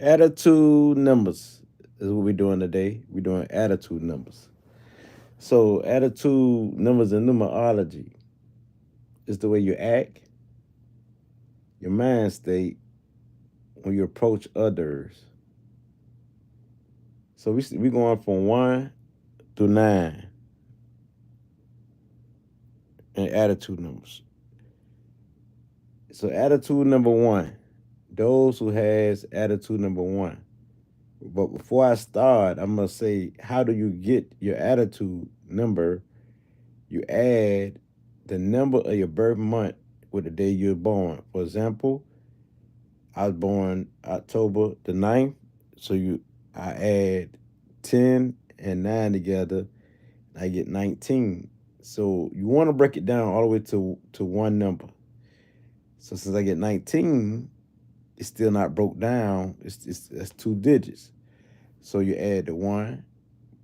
Attitude numbers is what we're doing today. We're doing attitude numbers. So, attitude numbers in numerology is the way you act, your mind state when you approach others. So, we going from 1 through 9 in attitude numbers. So, attitude number 1, those who has attitude number 1. But before I start, I must say, how do you get your attitude number? You add the number of your birth month with the day you're born. For example, I was born October the 9th, so I add 10 and 9 together, I get 19. So you want to break it down all the way to one number. So since I get 19, it's still not broke down. That's two digits. So you add the 1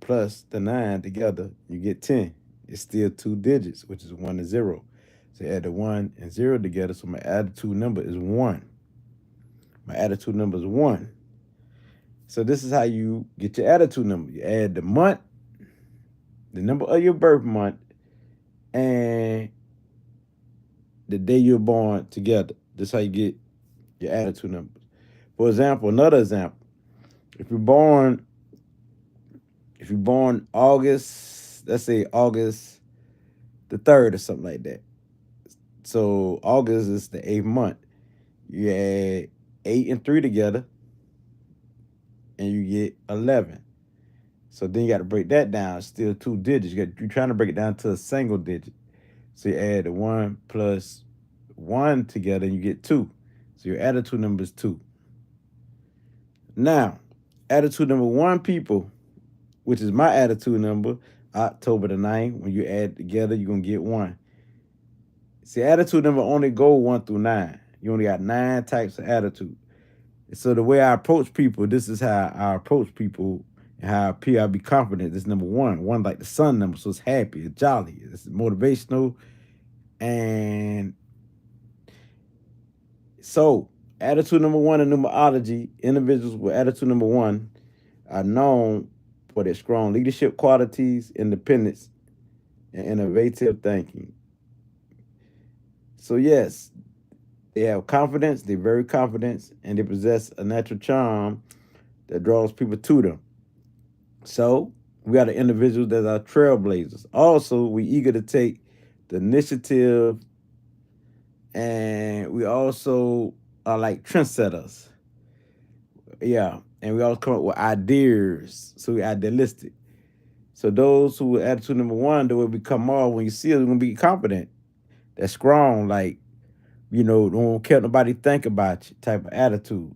plus the 9 together, you get 10. It's still two digits, which is 1 and 0. So add the 1 and 0 together, so my attitude number is 1. My attitude number is 1. So this is how you get your attitude number. You add the month, the number of your birth month, and the day you're born together. This is how you get your attitude numbers. For example, another example. If you're born, if you're born August, let's say August the 3rd or something like that. So August is the 8th month. You add 8 and 3 together, and you get 11. So then you got to break that down. It's still two digits. You're trying to break it down to a single digit. So you add the 1 plus 1 together, and you get 2. So your attitude number is 2. Now, attitude number 1 people, which is my attitude number, October the 9th, when you add together, you're going to get 1. See, attitude number only go 1 through 9. You only got 9 types of attitude. So the way I approach people, this is how I approach people and how I appear. I be confident. This is number 1. 1 like the sun number, so it's happy, it's jolly, it's motivational. And so attitude number 1 in numerology, individuals with attitude number 1 are known for their strong leadership qualities, independence, and innovative thinking. So yes, they have confidence, they're very confident, and they possess a natural charm that draws people to them. So we are the individuals that are trailblazers. Also, we eager to take the initiative, and we also are like trendsetters. Yeah, and we all come up with ideas, so we're idealistic. So those who are attitude number 1, they will become all when you see it, they're gonna be confident. That's strong, like don't care nobody think about you type of attitude.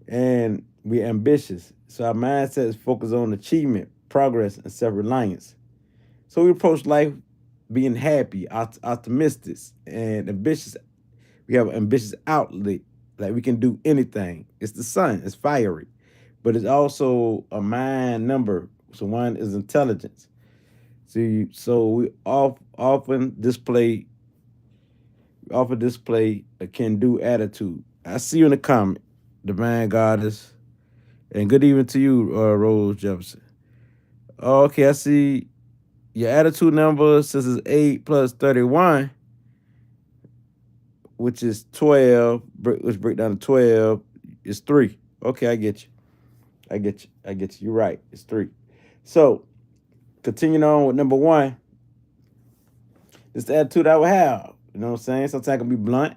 And we're ambitious. So our mindset is focused on achievement, progress, and self-reliance. So we approach life being happy, optimistic, and ambitious. We have an ambitious outlet. Like we can do anything. It's the sun. It's fiery, but it's also a mind number. So 1 is intelligence. See, so we often display a can-do attitude. I see you in the comment, Divine Goddess, and good evening to you, Rose Jefferson. Okay, I see your attitude number since it's 8 plus 31, which is 12. Let's break down to 12. It's 3. Okay, I get you. I get you. You're right. It's 3. So, continuing on with number 1, this is the attitude I would have. You know what I'm saying? Sometimes I can be blunt,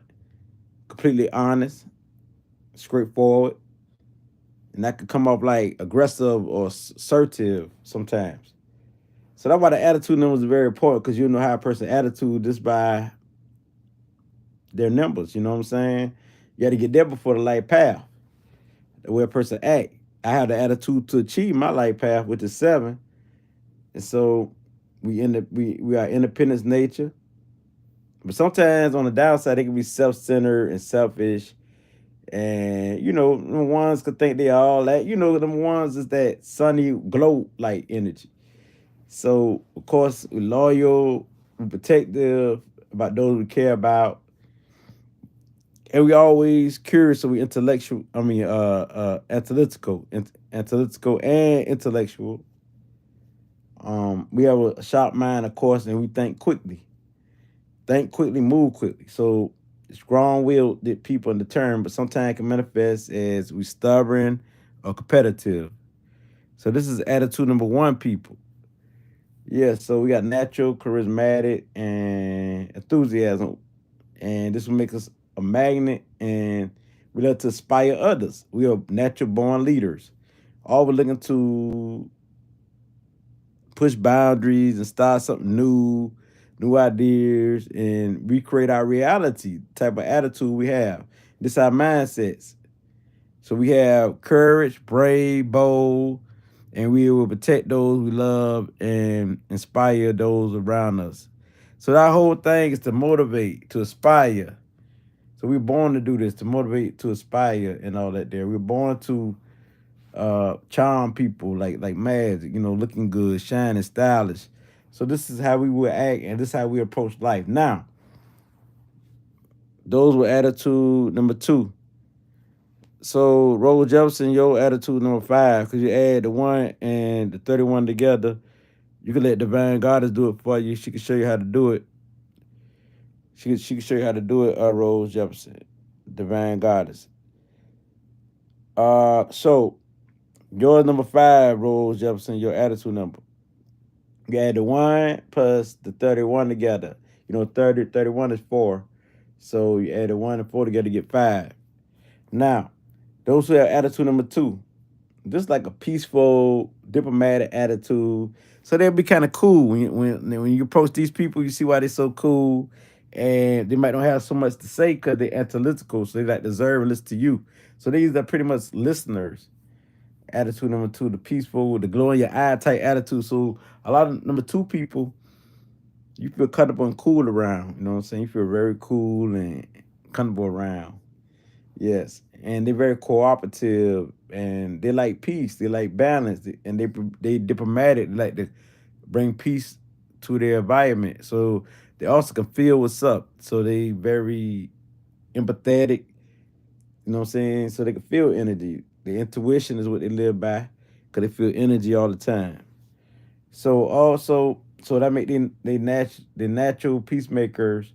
completely honest, straightforward, and that could come off like aggressive or assertive sometimes. So that's why the attitude number is very important, because you know how a person's attitude just by their numbers. You know what I'm saying? You got to get there before the light path. The way a person act. I have the attitude to achieve my light path, which is 7, and so we are independence nature. But sometimes on the downside, they can be self-centered and selfish. And the ones could think they all that. The ones is that sunny glow light energy. So of course we're loyal, we're protective about those we care about, And we always curious, so we intellectual. I mean, analytical and intellectual. We have a sharp mind, of course, and we think quickly, move quickly. So strong-willed people in the term, but sometimes can manifest as we stubborn or competitive. So this is attitude number one, people. Yeah, so we got natural, charismatic, and enthusiasm, and this will make us a magnet, and we love to inspire others. We are natural born leaders. Always looking to push boundaries and start something new, new ideas, and recreate our reality type of attitude we have. This is our mindsets. So we have courage, brave, bold, and we will protect those we love and inspire those around us. So that whole thing is to motivate, to inspire. So we're born to do this, to motivate, to inspire, and all that. There, we're born to charm people like magic, looking good, shining, stylish. So this is how we will act, and this is how we approach life. Now, those were attitude number two. So Rose Jefferson, your attitude number five, because you add the 1 and the 31 together, you can let Divine Goddess do it for you. She can show you how to do it. She can show you how to do it, Rose Jefferson, Divine Goddess. So your number five, Rose Jefferson, your attitude number. You add the 1 plus the 31 together. 31 is 4. So you add the 1 and 4 together to get 5. Now, those who have attitude number 2, this is like a peaceful, diplomatic attitude. So they'll be kind of cool when you approach these people. You see why they're so cool, and they might not have so much to say because they're analytical. So they like to observe and listen to you. So these are pretty much listeners. Attitude number 2, the peaceful, the glow in your eye type attitude. So a lot of number 2 people, you feel comfortable and cool around. You know what I'm saying? You feel very cool and comfortable around. Yes, and they're very cooperative, and they like peace. They like balance, and they diplomatic. They like to bring peace to their environment. So they also can feel what's up. So they very empathetic. You know what I'm saying? So they can feel energy. The intuition is what they live by, because they feel energy all the time. So also, so that make they natural peacemakers.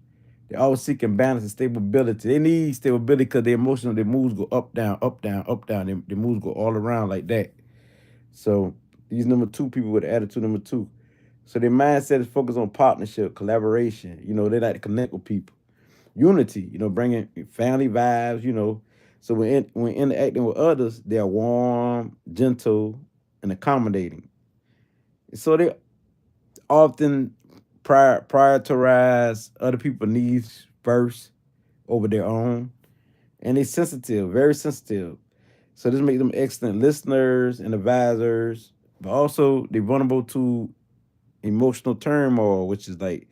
They're always seeking balance and stability. They need stability because their emotional, their moods go up, down, up, down, up, down. Their moods go all around like that. So these number 2 people with attitude number 2. So their mindset is focused on partnership, collaboration. They like to connect with people. Unity, bringing family vibes. So when interacting with others, they are warm, gentle, and accommodating. So they often prioritize other people's needs first over their own, and they're sensitive, very sensitive. So this makes them excellent listeners and advisors, but also they're vulnerable to emotional turmoil, which is like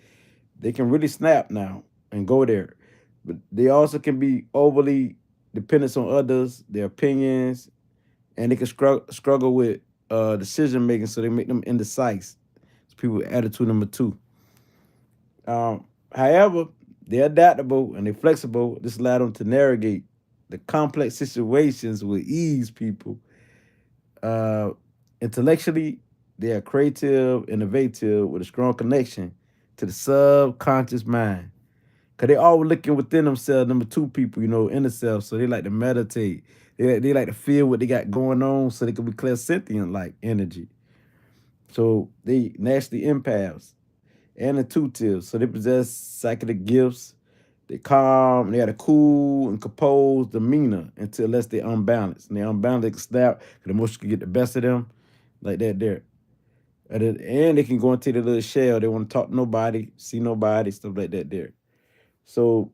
they can really snap now and go there. But they also can be overly dependent on others, their opinions, and they can struggle with decision making, so they make them indecisive. It's people with attitude number 2. However, they're adaptable and they're flexible. This allows them to navigate the complex situations with ease, people. Uh, Intellectually, they are creative, innovative, with a strong connection to the subconscious mind. Because they always looking within themselves, number 2 people, in the self. So they like to meditate. They like to feel what they got going on so they can be clairsentient like energy. So they naturally empaths and intuitive. So they possess psychic gifts. They calm. They had a cool and composed demeanor unless they're unbalanced. And they're unbalanced, they can snap. The emotions can get the best of them, like that there. And they can go into their little shell. They want to talk to nobody, see nobody, stuff like that there. So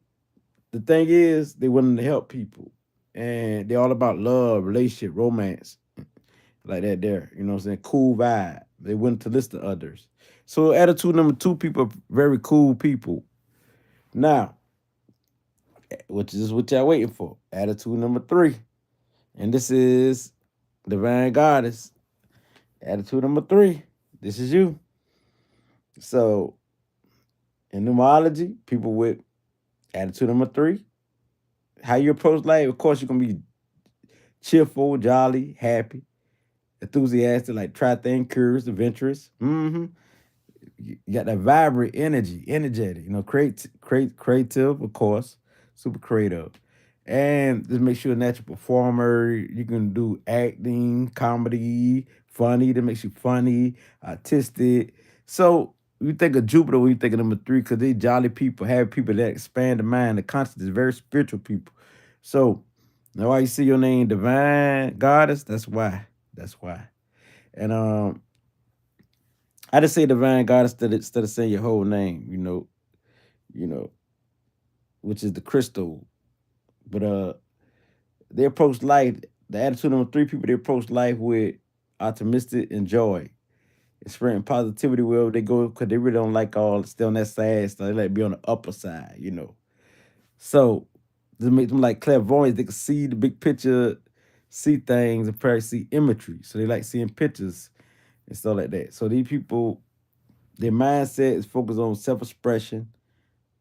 the thing is, they willing to help people. And they're all about love, relationship, romance, like that there. You know what I'm saying? Cool vibe. They willing to listen to others. So attitude number 2, people are very cool people. Now, which is what y'all waiting for. Attitude number 3. And this is Divine Goddess. Attitude number 3. This is you. So in numerology, people with attitude number 3 How you approach life, of course, you're gonna be cheerful, jolly, happy, enthusiastic, like try things, curious, adventurous. You got that vibrant energy, energetic, creative, of course, super creative. And just make sure a natural performer. You can do acting, comedy, funny, that makes you funny, artistic. So you think of Jupiter when you think of number three, because they jolly people, happy people that expand the mind. The conscience is very spiritual people. So now why you see your name divine goddess, that's why. That's why. And I just say divine God instead of saying your whole name, you know, which is the crystal. But they approach life. The attitude of three people, they approach life with optimistic and joy. It's spreading positivity wherever they go because they really don't like all stay on that sad stuff. They like to be on the upper side. So to make them like clairvoyants, they can see the big picture, see things, and probably see imagery. So they like seeing pictures and stuff like that. So these people, their mindset is focused on self-expression,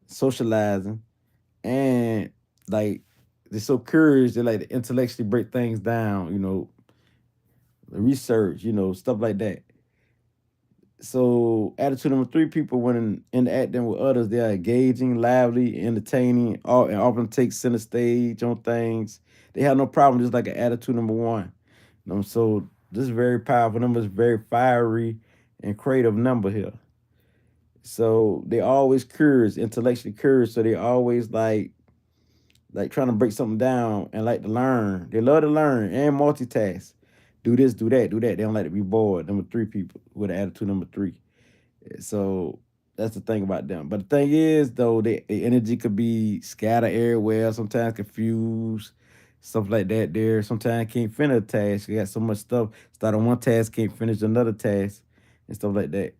socializing, and like they're so curious. They like to intellectually break things down. The research. Stuff like that. So attitude number three, people when interacting with others, they are engaging, lively, entertaining, and often take center stage on things. They have no problem, just like an attitude number one. So this is very powerful number. Is very fiery and creative number here. So they always curious, intellectually curious. So they always like trying to break something down and like to learn. They love to learn and multitask. Do this, do that, do that. They don't like to be bored. Number three people with attitude number three. So that's the thing about them. But the thing is, though, the energy could be scattered everywhere, sometimes confused, stuff like that there. Sometimes can't finish a task. You got so much stuff. Start on one task, can't finish another task, and stuff like that.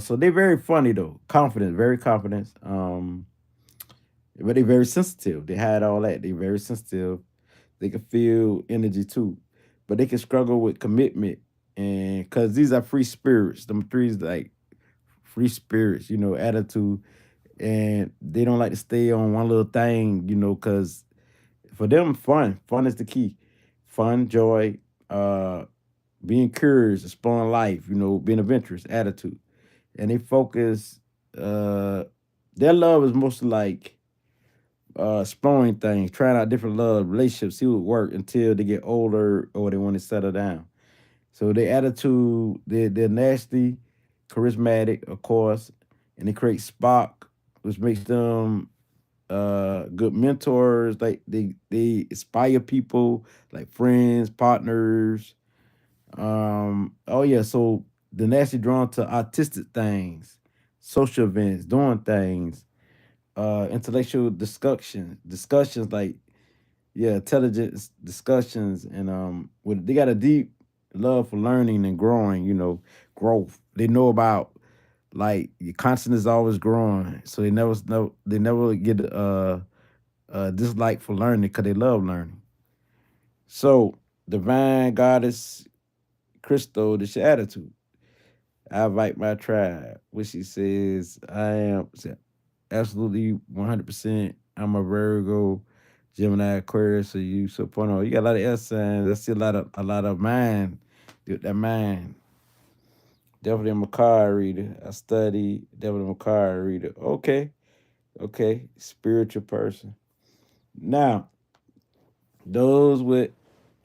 So they're very funny though. Confident, very confident. But they're very sensitive. They hide all that. They're very sensitive. They can feel energy too, but they can struggle with commitment, and because these are free spirits. Number three is like free spirits, attitude, and they don't like to stay on one little thing, because for them, fun is the key. Fun, joy, being curious, exploring life, being adventurous, attitude, and they focus. Uh, their love is mostly like exploring things, trying out different love relationships, see what work until they get older or they want to settle down. So their attitude, they're nasty, charismatic, of course, and they create spark, which makes them good mentors. Like they inspire people, like friends, partners. Oh yeah, so the nasty drawn to artistic things, social events, doing things, intellectual discussions like yeah, intelligent discussions, and with they got a deep love for learning and growing. Growth. They know about like your consciousness is always growing, so they never get dislike for learning because they love learning. So divine goddess Crystal, this your attitude. I invite my tribe, which she says I am absolutely 100%. I'm a Virgo, Gemini, Aquarius, so you so point on. You got a lot of S signs. I see a lot of mind. That mind. Definitely I'm a card reader. I study. Definitely I'm a card reader. Okay. Okay. Spiritual person. Now, those with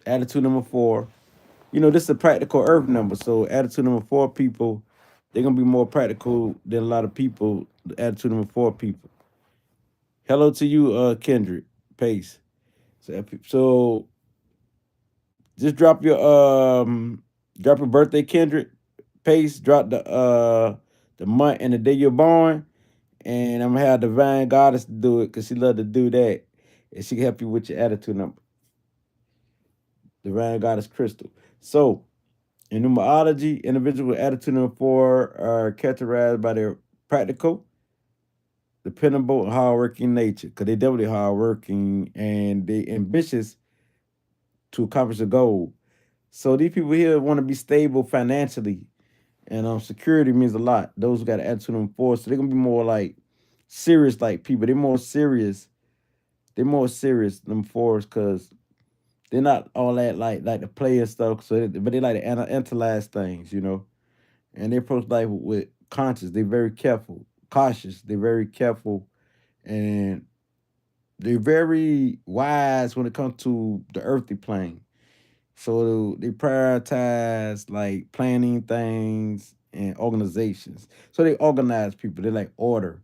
attitude number four, this is a practical earth number. So attitude number four people, they're gonna be more practical than a lot of people. The attitude number four people. Hello to you, Kendrick Pace. So just drop your birthday, Kendrick Pace. Drop the month and the day you're born, and I'm gonna have Divine Goddess do it because she love to do that, and she can help you with your attitude number. Divine Goddess Crystal. So in numerology, individuals with attitude number four are characterized by their practical, dependable, and hardworking nature. Because they definitely hardworking and they ambitious to accomplish a goal. So these people here want to be stable financially, and security means a lot. Those who got an attitude number four, so they're gonna be more like serious, like people. They're more serious. They're more serious, them fours, because they're not all that like the player stuff. But they like to analyze things, and they approach life with conscious. They're very careful, cautious. They're very careful, and they're very wise when it comes to the earthly plane. So they prioritize like planning things and organizations. So they organize people. They like order.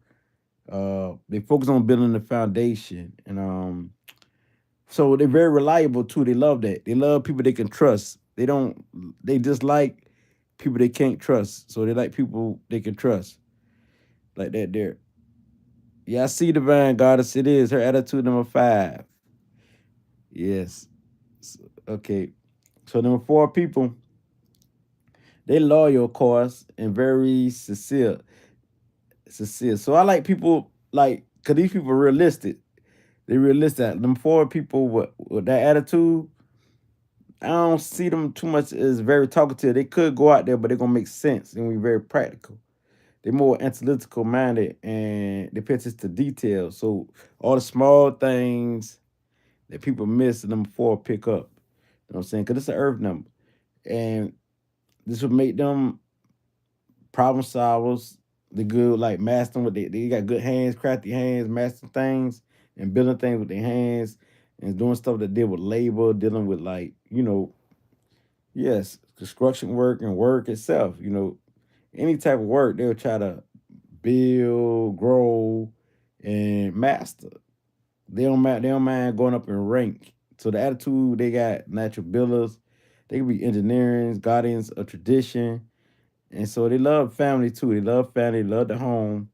They focus on building the foundation, and so they're very reliable too. They love that. They love people they can trust. They don't. They dislike people they can't trust. So they like people they can trust, like that. There. Yeah, I see divine goddess. It is her attitude number 5. Yes. Okay. So number 4 people, they loyal, of course, and very sincere. Sincere. So I like people like, cause these people are realistic. They realistic. Them 4 people with that attitude, I don't see them too much as very talkative. They could go out there, but they're gonna make sense and be very practical. They're more analytical minded and they pay attention to details. So all the small things that people miss, and number 4 pick up. You know what I'm saying? Because it's an earth number. And this would make them problem solvers. They good like mastering what they got good hands, crafty hands, mastering things and building things with their hands and doing stuff that deal with labor, dealing with like, yes, construction work and work itself, any type of work, they'll try to build, grow, and master. They don't mind going up in rank. So the attitude they got natural builders, they can be engineers, guardians of tradition. And so they love family too. They love family, they love the home,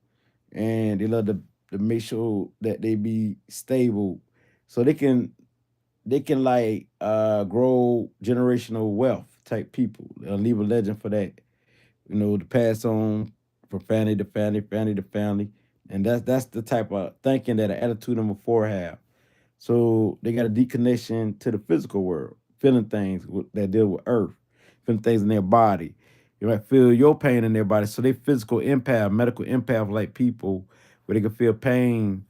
and they love to make sure that they be stable. So they can like grow generational wealth type people. They'll leave a legend for that, to pass on from family to family, family to family. And that's the type of thinking that an attitude number 4 have. So they got a deep connection to the physical world, feeling things that deal with earth, feeling things in their body. You might feel your pain in their body. So they physical empath, medical empath like people, where they can feel pain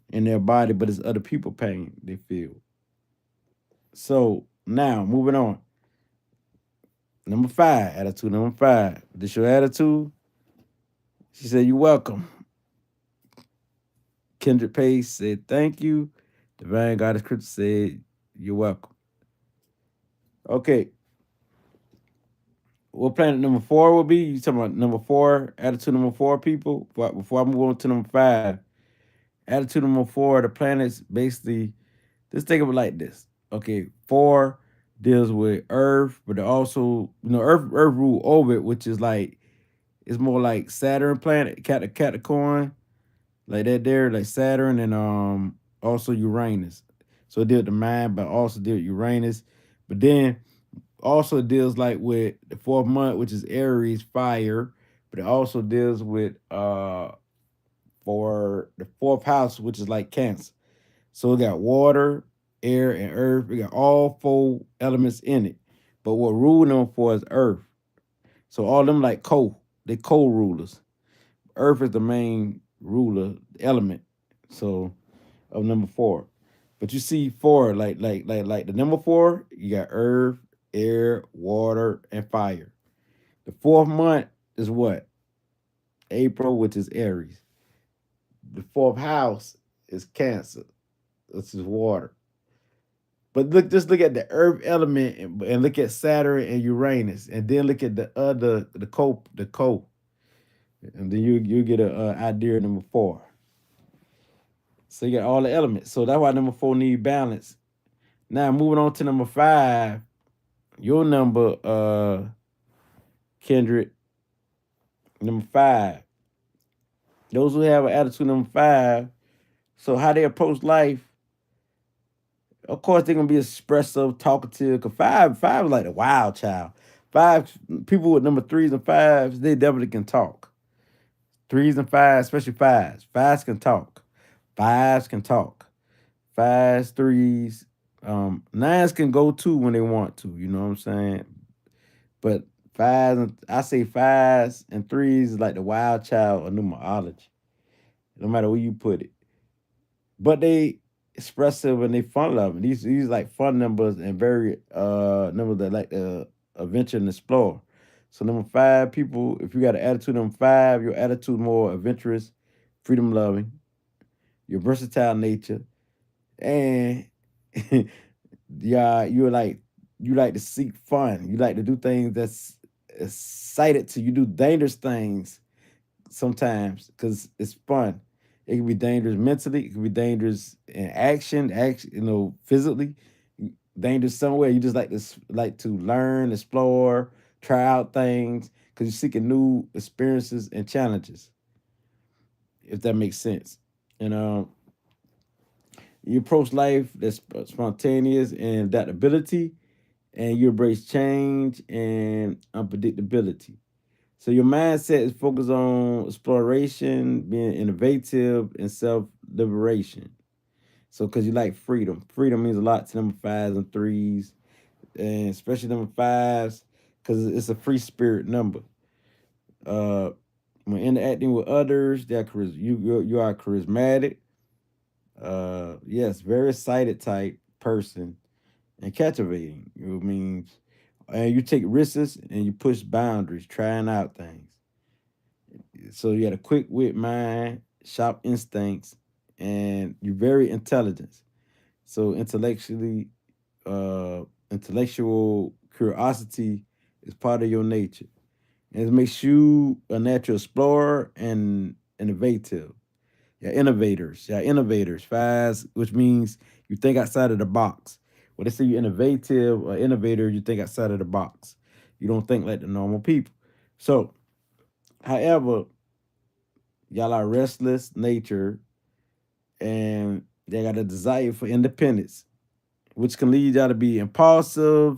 in their body, but it's other people pain they feel. So now moving on. Number 5, attitude number 5. This your attitude? She said, "You're welcome." Kendrick Pace said, "Thank you." Divine Goddess Crystal said, "You're welcome." Okay. What planet number 4 will be? You talking about number 4, attitude number 4 people? Before I move on to number 5, attitude number 4, the planets basically, just think of it like this. Okay, 4 deals with Earth, but also, Earth rule orbit, which is like, it's more like Saturn planet, Capricorn, like that there, like Saturn, and also Uranus. So it deals with the mind, but also deals with Uranus. But then also deals like with the 4th month, which is Aries, fire, but it also deals with for the 4th house, which is like Cancer. So we got water, air, and earth. We got all 4 elements in it. But what rule them for is earth. So all them like they co-rulers. Earth is the main ruler element. So of number 4. But you see 4, like the number 4, you got earth, air, water, and fire. The 4th month is what? April, which is Aries. The 4th house is Cancer. This is water. But just look at the Earth element and look at Saturn and Uranus, and then look at the co, and then you get an idea of number 4. So you got all the elements. So that's why number 4 need balance. Now moving on to number 5, your number, Kendrick, number 5. Those who have an attitude number 5, so how they approach life, of course they're gonna be expressive, talkative. Cause five is like the wild child. 5 people with number 3s and 5s, they definitely can talk. 3s and 5s, especially 5s. 5s can talk. 5s can talk. 5s, 3s, 9s can go too when they want to. You know what I'm saying? But I say 5s and 3s is like the wild child of numerology. No matter where you put it. but they expressive and they fun loving. These like fun numbers and very numbers that like to adventure and explore. So number five, people, if you got an attitude number five, your attitude more adventurous, freedom loving, your versatile nature, and yeah, you like to seek fun. You like to do things that's excited to you. Do dangerous things sometimes because it's fun. It can be dangerous mentally. It can be dangerous in action, physically. Dangerous somewhere. You just like to learn, explore, try out things because you're seeking new experiences and challenges. If that makes sense, and you approach life that's spontaneous and adaptability, and you embrace change and unpredictability. So your mindset is focused on exploration, being innovative, and self liberation. So because you like freedom, freedom means a lot to number fives and threes, and especially number fives because it's a free spirit number. Uh, when interacting with others, you are charismatic. Yes, very excited type person and captivating. You know what I mean? And you take risks and you push boundaries, trying out things. So you got a quick wit mind, sharp instincts, and you're very intelligent. So intellectual curiosity is part of your nature. And it makes you a natural explorer and innovative. Yeah, innovators. Yeah, innovators. Fast, which means you think outside of the box. When they say you're innovative or innovator, you think outside of the box. You don't think like the normal people. So, however, y'all are restless nature and they got a desire for independence, which can lead y'all to be impulsive,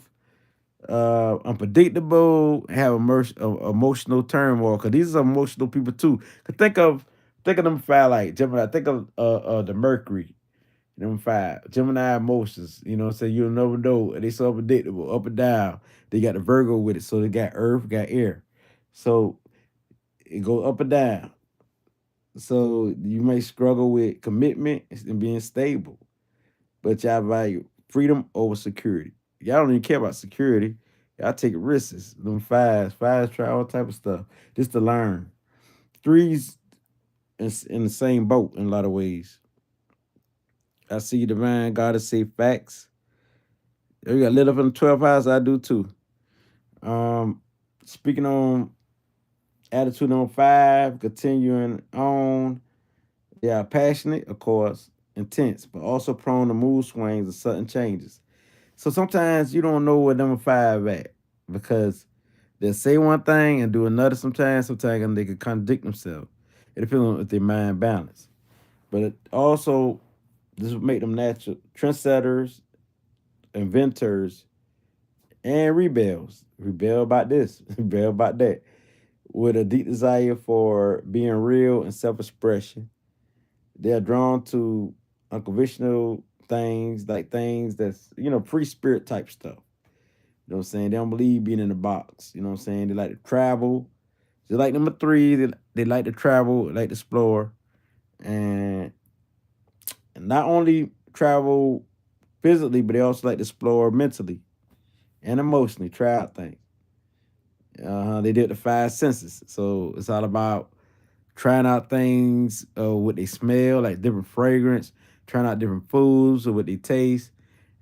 unpredictable, have emotional turmoil. Cause these are emotional people too. Cause think of them five like Gemini. Think of the Mercury. Them five Gemini emotions. You know what I'm saying? You'll never know. They so unpredictable, up and down. They got the Virgo with it. So they got earth, got air. So it go up and down. So you may struggle with commitment and being stable, but y'all value freedom over security. Y'all don't even care about security. Y'all take risks. Them fives try all type of stuff just to learn. Threes in the same boat in a lot of ways. I see divine goddess say facts. You got lit up in the 12th house. I do too. Um, Speaking on attitude number five, continuing on. They are passionate, of course, intense, but also prone to mood swings and sudden changes. So sometimes you don't know where number five at because they'll say one thing and do another sometimes they can contradict themselves. It depends on if their mind balance. But it also this would make them natural trendsetters, inventors, and rebels. Rebel about this, rebel about that. With a deep desire for being real and self-expression. They're drawn to unconventional things, like things that's, free spirit type stuff. You know what I'm saying? They don't believe being in the box. You know what I'm saying? They like to travel. Just like number three, they like to travel, like to explore. And not only travel physically, but they also like to explore mentally and emotionally, try out things. They did the five senses. So it's all about trying out things, what they smell, like different fragrance, trying out different foods or what they taste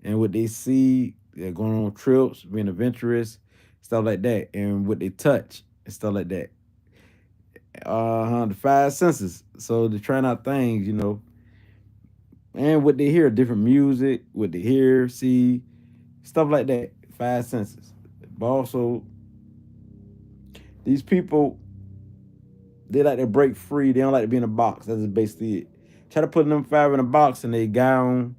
and what they see. They're going on trips, being adventurous, stuff like that, and what they touch and stuff like that. The five senses. So they're trying out things, and what they hear, different music, what they hear, see, stuff like that. Five senses. But also, these people, they like to break free. They don't like to be in a box. That's basically it. Try to put them five in a box and they gown.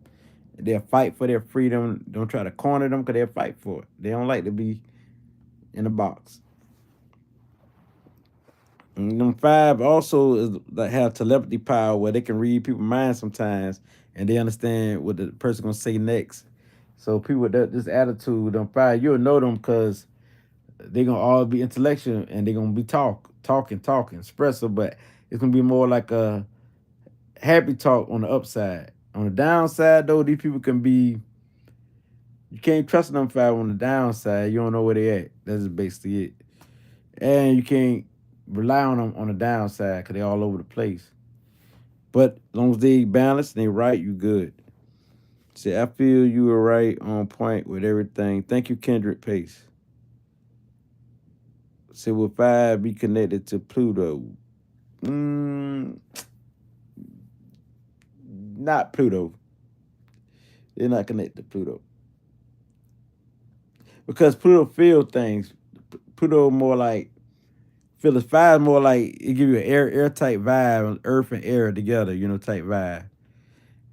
They'll fight for their freedom. Don't try to corner them because they'll fight for it. They don't like to be in a box. And them five also is that have telepathy power where they can read people's minds sometimes and they understand what the person gonna say next. So people with this attitude, them five, you'll know them because they're gonna all be intellectual and they're gonna be talking, expressive, but it's gonna be more like a happy talk on the upside. On the downside, though, these people can be. You can't trust them five on the downside. You don't know where they at. That's just basically it. And you can't rely on them on the downside because they all over the place. But as long as they balanced and they right, you good. See, I feel you were right on point with everything. Thank you, Kendrick Pace. See, will five be connected to Pluto? Mm, not Pluto. They're not connected to Pluto because Pluto feel things. Pluto more like Phyllis Five more like it give you an airtight vibe, earth and air together, type vibe,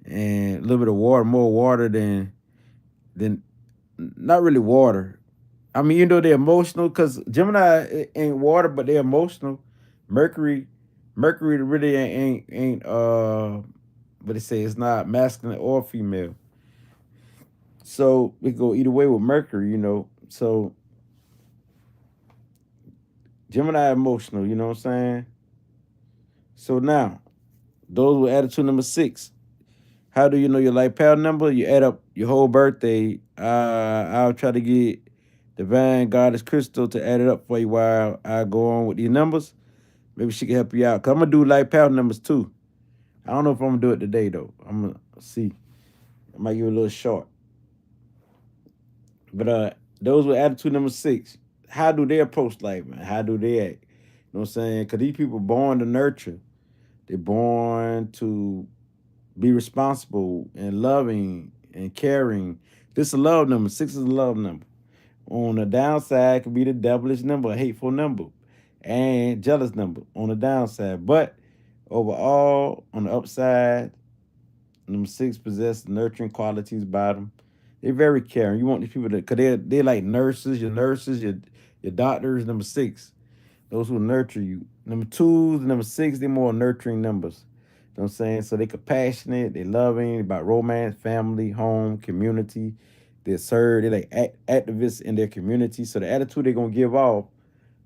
and a little bit of water, more water than not really water. I mean, they're emotional because Gemini ain't water, but they're emotional. Mercury, Mercury really ain't what they say, it's not masculine or female. So we go either way with Mercury. So Gemini emotional, you know what I'm saying? So now, those with attitude number 6. How do you know your life path number? You add up your whole birthday. I'll try to get Divine Goddess Crystal to add it up for you while I go on with these numbers. Maybe she can help you out. Cause I'm gonna do life path numbers too. I don't know if I'm gonna do it today though. I'm gonna see. I might give it a little short. But those with attitude number 6, how do they approach life, man? How do they act? You know what I'm saying? Cause these people born to nurture. They're born to be responsible and loving and caring. This is a love number. 6 is a love number. On the downside, could be the devilish number, a hateful number, and jealous number on the downside. But overall, on the upside, number 6 possess nurturing qualities about them. They're very caring. You want these people to, because they're like nurses, your doctors, number 6. Those who nurture you. Number 2s, number 6, they're more nurturing numbers. You know what I'm saying? So they compassionate, they loving, about romance, family, home, community. They serve, they're like activists in their community. So the attitude they're gonna give off,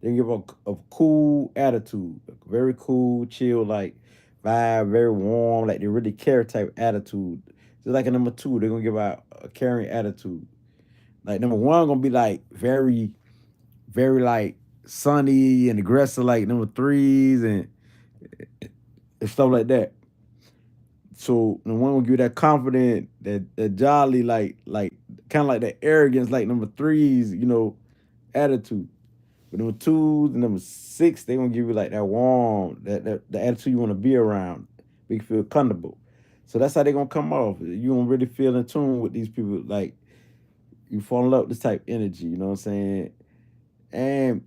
they give a cool attitude, a very cool, chill, like vibe, very warm, like they really care type attitude. Just like a number 2, they're gonna give out a caring attitude. Like number 1 gonna be like very, very like sunny and aggressive, like number 3s and stuff like that. So the one will give you that confident, that jolly, like kind of like that arrogance, like number 3s, attitude. But number 2s and number 6, they gonna give you like that warm, that the attitude you want to be around, make you feel comfortable. So that's how they gonna come off. You gonna really feel in tune with these people, like you fall in love with this type of energy. You know what I'm saying? And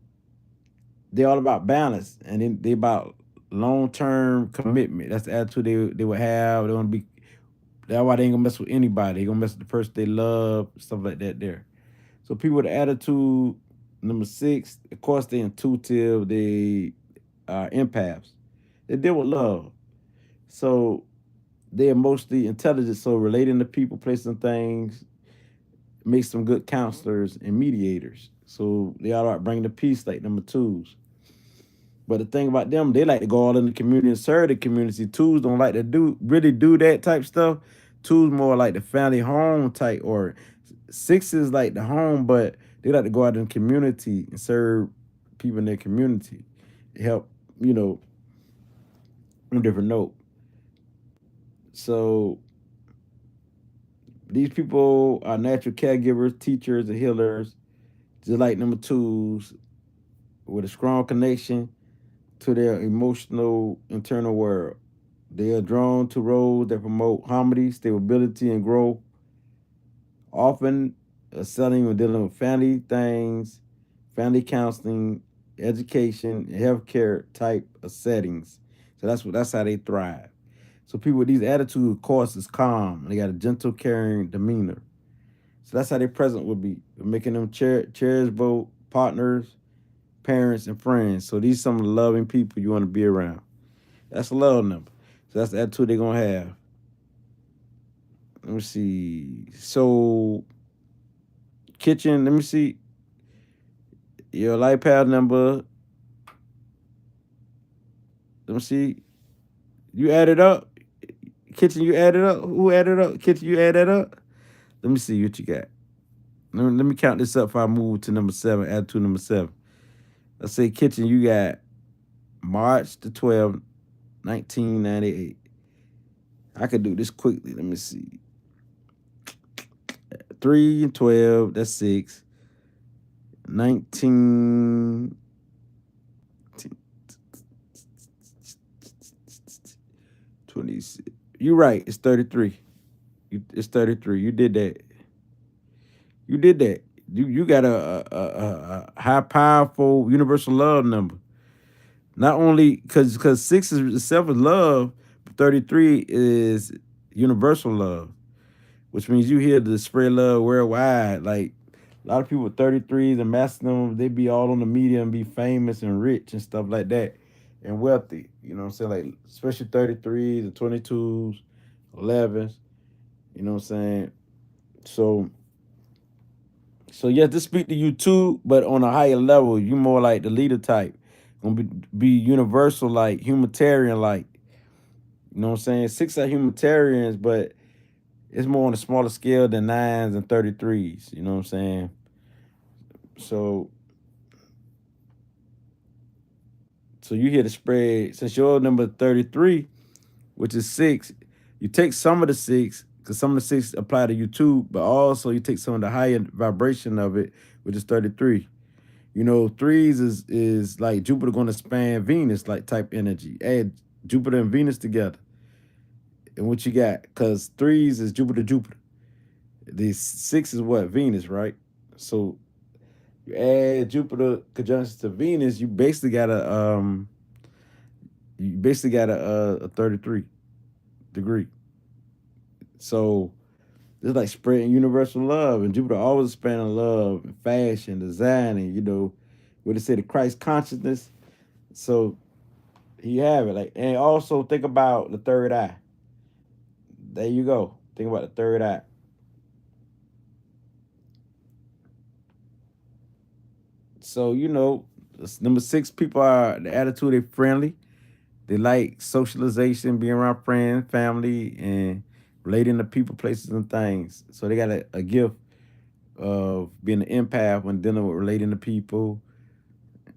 they're all about balance, and they about long term commitment. That's the attitude they would have. They want to be. That's why they ain't gonna mess with anybody. They gonna mess with the person they love, stuff like that. There. So people with attitude number 6, of course, they intuitive. They are empaths. They deal with love. So they are mostly intelligent. So relating to people, placing things, makes them good counselors and mediators. So they all right bringing the peace like number 2s. But the thing about them, they like to go all in the community and serve the community. 2s don't like to do that type stuff. 2s more like the family home type, or 6s like the home, but they like to go out in the community and serve people in their community, help, on a different note. So these people are natural caregivers, teachers, and healers, just like number 2s, with a strong connection to their emotional internal world. They are drawn to roles that promote harmony, stability, and growth, often selling or dealing with family things, family counseling, education, and healthcare type of settings. So that's how they thrive. So people with these attitudes, of course, is calm. They got a gentle, caring demeanor. So that's how their present would be, making them cherishable partners, parents, and friends. So these are some of the loving people you want to be around. That's a love number. So that's the attitude they're gonna have. Let me see. So kitchen, let me see. Your life path number. Let me see. You add it up. Kitchen, you added up. Who added up? Kitchen, you add that up. Let me see what you got. Let me count this up before I move to number seven. Attitude number seven. Let's say Kitchen, you got March the 12th, 1998. I could do this quickly. Let me see. 3 and 12, that's 6. 19, 26. You're right. It's 33. It's 33. You did that. You did that. You got a high, powerful, universal love number. Not only because 6 is itself is love, but 33 is universal love, which means you here to spread love worldwide. Like a lot of people with 33s and master them, they be all on the media and be famous and rich and stuff like that and wealthy. You know what I'm saying? Like especially 33s and 22s, 11s. You know what I'm saying? So yes, this speak to you too, but on a higher level, you more like the leader type. Gonna be universal, like humanitarian, like you know what I'm saying. 6 are humanitarians, but it's more on a smaller scale than 9s and 33s. You know what I'm saying. So you here to spread since you're number 33, which is 6. You take some of the 6 because some of the 6 apply to you too, but also you take some of the higher vibration of it, which is 33. You know, threes is like Jupiter going to span Venus like type energy. Add Jupiter and Venus together, and what you got? Because threes is Jupiter. The 6 is what Venus, right? So you add Jupiter conjunction to Venus, you basically got a 33 degree. So it's like spreading universal love, and Jupiter always spreading love and fashion, design, and what they say the Christ consciousness. So you have it. Like, and also think about the third eye. There you go. Think about the third eye. So number 6 people are the attitude. They friendly. They like socialization, being around friends, family, and relating to people, places, and things. So they got a gift of being an empath when dealing with relating to people.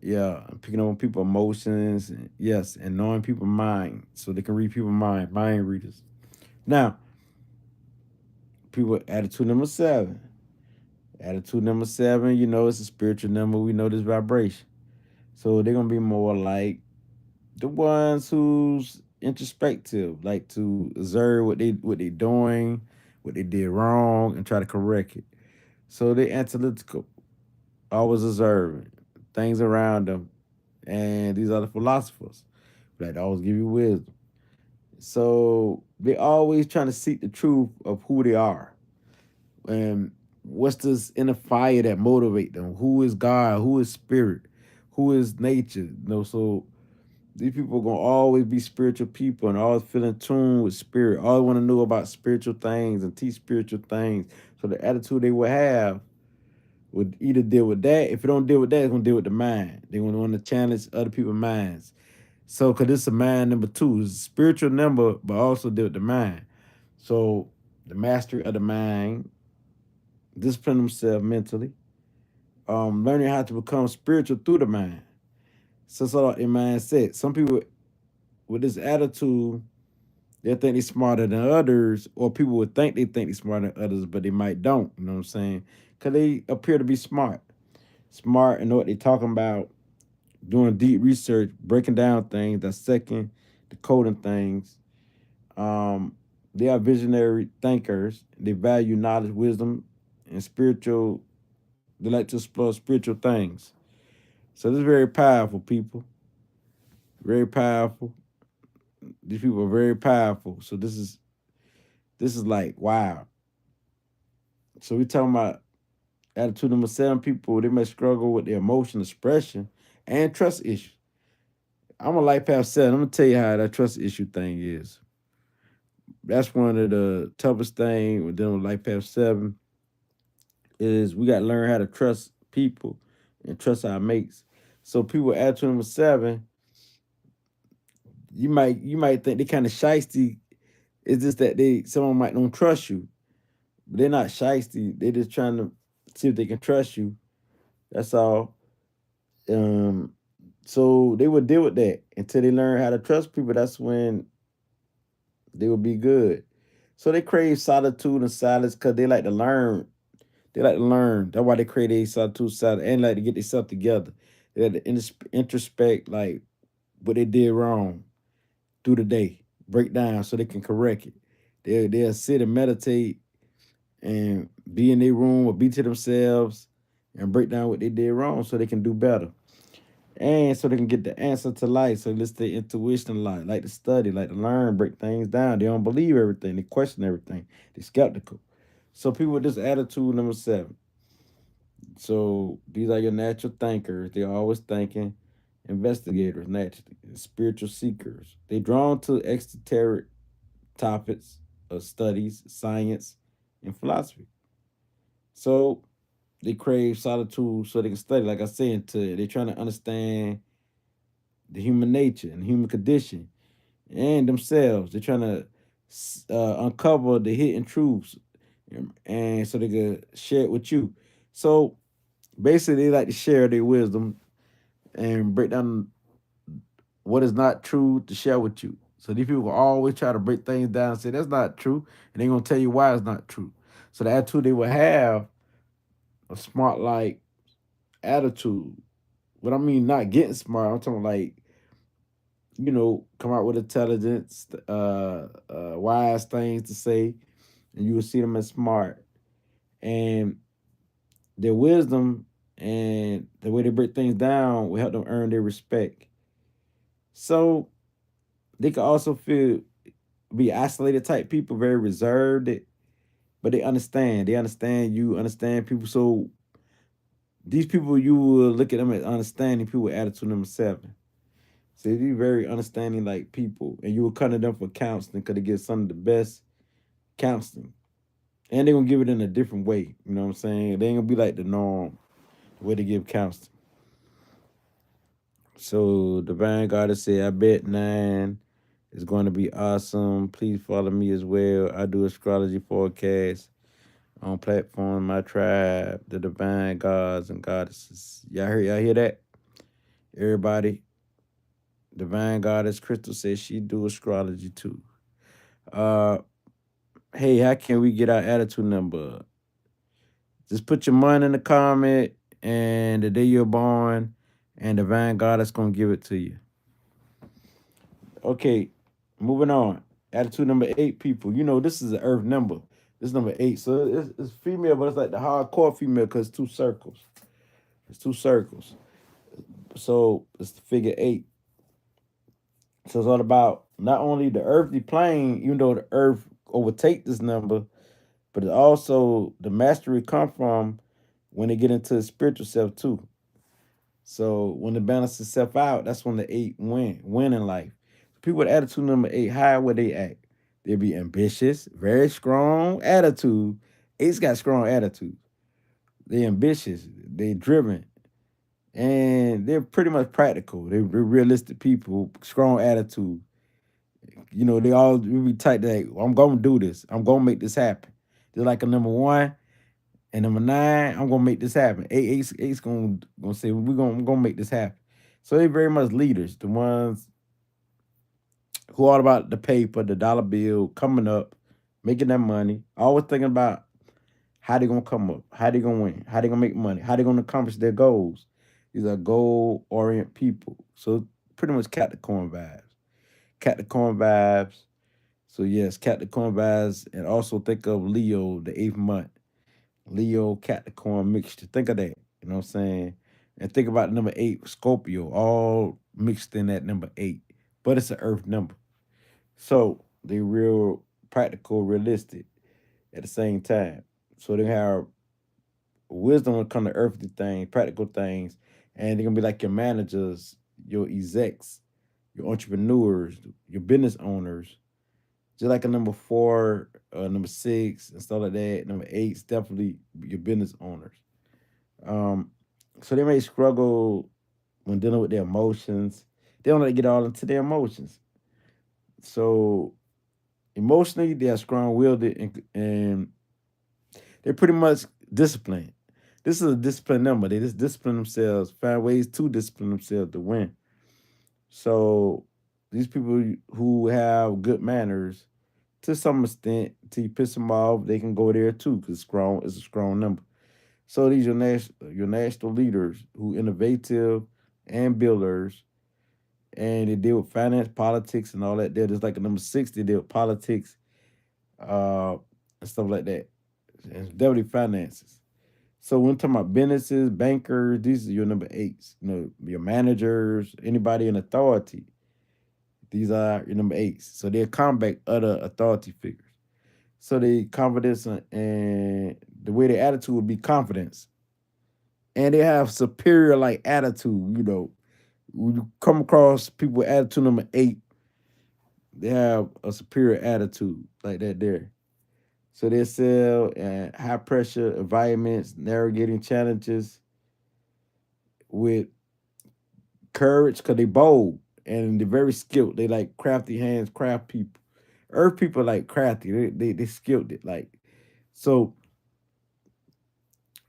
Yeah, picking up on people's emotions. Yes, and knowing people's mind, so they can read people's mind readers. Now, people attitude number 7. Attitude number 7, it's a spiritual number. We know this vibration. So they're gonna be more like the ones who's introspective, like to observe what they doing, what they did wrong, and try to correct it. So they analytical, always observing things around them, and these are the philosophers that always give you wisdom. So they always trying to seek the truth of who they are and what's this inner fire that motivate them. Who is God? Who is spirit? Who is nature? So these people are gonna always be spiritual people and always feel in tune with spirit. Always want to know about spiritual things and teach spiritual things. So the attitude they will have would either deal with that. If it don't deal with that, it's gonna deal with the mind. They gonna want to challenge other people's minds. So, cause this is a mind number 2, it's a spiritual number, but also deal with the mind. So, the mastery of the mind, discipline themselves mentally, learning how to become spiritual through the mind. So, sort of a mindset. Some people with this attitude, they think they're smarter than others, or people would think they're smarter than others, but they might don't. You know what I'm saying? Because they appear to be smart and know what they're talking about, doing deep research, breaking down things, dissecting, decoding things. Um, they are visionary thinkers. They value knowledge, wisdom, and spiritual. They like to explore spiritual things. So this is very powerful, people. Very powerful. These people are very powerful. So this is like wow. So we talking about attitude number 7 people. They may struggle with their emotional expression and trust issues. I'm a life path 7. I'm gonna tell you how that trust issue thing is. That's one of the toughest thing with dealing with life path 7 is we got to learn how to trust people and trust our mates. So people with attitude number 7, you might think they kind of shisty It's just that someone might don't trust you. But they're not shiesty. They're just trying to see if they can trust you. That's all. Um, so they would deal with that until they learn how to trust people. That's when they will be good. So they crave solitude and silence because they like to learn. They like to learn. That's why they create a solitude, silence, and like to get themselves together. They like to introspect like what they did wrong through the day, break down so they can correct it. They'll sit and meditate and be in their room or be to themselves and break down what they did wrong so they can do better. And so they can get the answer to life. So let's say intuition a lot, like to study, like to learn, break things down. They don't believe everything, they question everything, they're skeptical. So people with this attitude, number 7. So these are your natural thinkers. They're always thinking, investigators, naturally, spiritual seekers. They drawn to exoteric topics of studies, science, and philosophy. So they crave solitude so they can study. Like I said, they're trying to understand the human nature and human condition and themselves. They're trying to uncover the hidden truths, and so they can share it with you. So basically, they like to share their wisdom and break down what is not true to share with you. So these people always try to break things down and say that's not true, and they're gonna tell you why it's not true. So the attitude they will have a smart like attitude. What I mean, not getting smart. I'm talking like come out with intelligence, wise things to say, and you will see them as smart. And their wisdom and the way they break things down will help them earn their respect. So they can also be isolated type people, very reserved, but they understand. They understand you, understand people. So these people, you will look at them as understanding people with attitude number 7. So if you very understanding like people, and you will come to them for counseling because they get some of the best counseling, and they're gonna give it in a different way. You know what I'm saying? They ain't gonna be like the norm the way they give counseling. So Divine Goddess said, "I bet 9 is going to be awesome. Please follow me as well. I do astrology forecast on platform my tribe, the Divine Gods and Goddesses. Y'all hear that? Everybody, Divine Goddess Crystal says she do astrology too. Uh, hey, how can we get our attitude number? Just put your money in the comment and the day you're born, and Divine Goddess gonna give it to you. Okay, moving on. Attitude number 8, people. This is an Earth number. This is number 8, so it's female, but it's like the hardcore female because it's two circles. It's two circles. So it's the figure 8. So it's all about not only the earthly plane, even though the earth overtake this number, but it also the mastery come from when they get into the spiritual self too. So when it balances itself out, that's when the 8 win in life. People with attitude number 8, how would they act? They'd be ambitious, very strong attitude. 8's got strong attitude. They're ambitious, they're driven, and they're pretty much practical. They're realistic people, strong attitude. They all be type that I'm gonna do this. I'm gonna make this happen. They're like a number 1 and number 9. I'm gonna make this happen. Eight's gonna say I'm gonna make this happen. So they very much leaders, the ones who all about the paper, the dollar bill, coming up, making that money, always thinking about how they gonna come up, how they gonna win, how they gonna make money, how they gonna accomplish their goals. These are goal oriented people. So pretty much Capricorn vibes. Capricorn vibes. So yes, Capricorn vibes, and also think of Leo, the 8th month. Leo Capricorn mixture. Think of that. You know what I'm saying? And think about number 8, Scorpio, all mixed in that number 8. But it's an earth number. So they real practical, realistic at the same time. So they have wisdom when it comes to earthly things, practical things, and they're gonna be like your managers, your execs, your entrepreneurs, your business owners. Just like a number 4, number 6, and stuff like that. Number 8's definitely your business owners. Um, so they may struggle when dealing with their emotions. They don't let it get all into their emotions. So Emotionally, they are strong-willed and they're pretty much disciplined. This is a disciplined number. They just discipline themselves, find ways to discipline themselves to win. So these people who have good manners, to some extent, till you piss them off, they can go there too, because strong is a strong number. So these are your national leaders who innovative and builders, and they deal with finance, politics, and all that. They're just like a number six. They deal with politics, uh, and stuff like that, and definitely finances. So when we're talking about businesses, bankers, these are your number eights. You know, your managers, anybody in authority. These are your number eights. So they'll combat other authority figures. So the confidence and the way their attitude would be confidence. And they have superior like attitude, you know. When you come across people with attitude number eight, they have a superior attitude like that there. So they sell high pressure environments, navigating challenges with courage because they bold and they're very skilled. They like crafty hands, craft people. Earth people like crafty. They skilled it. Like so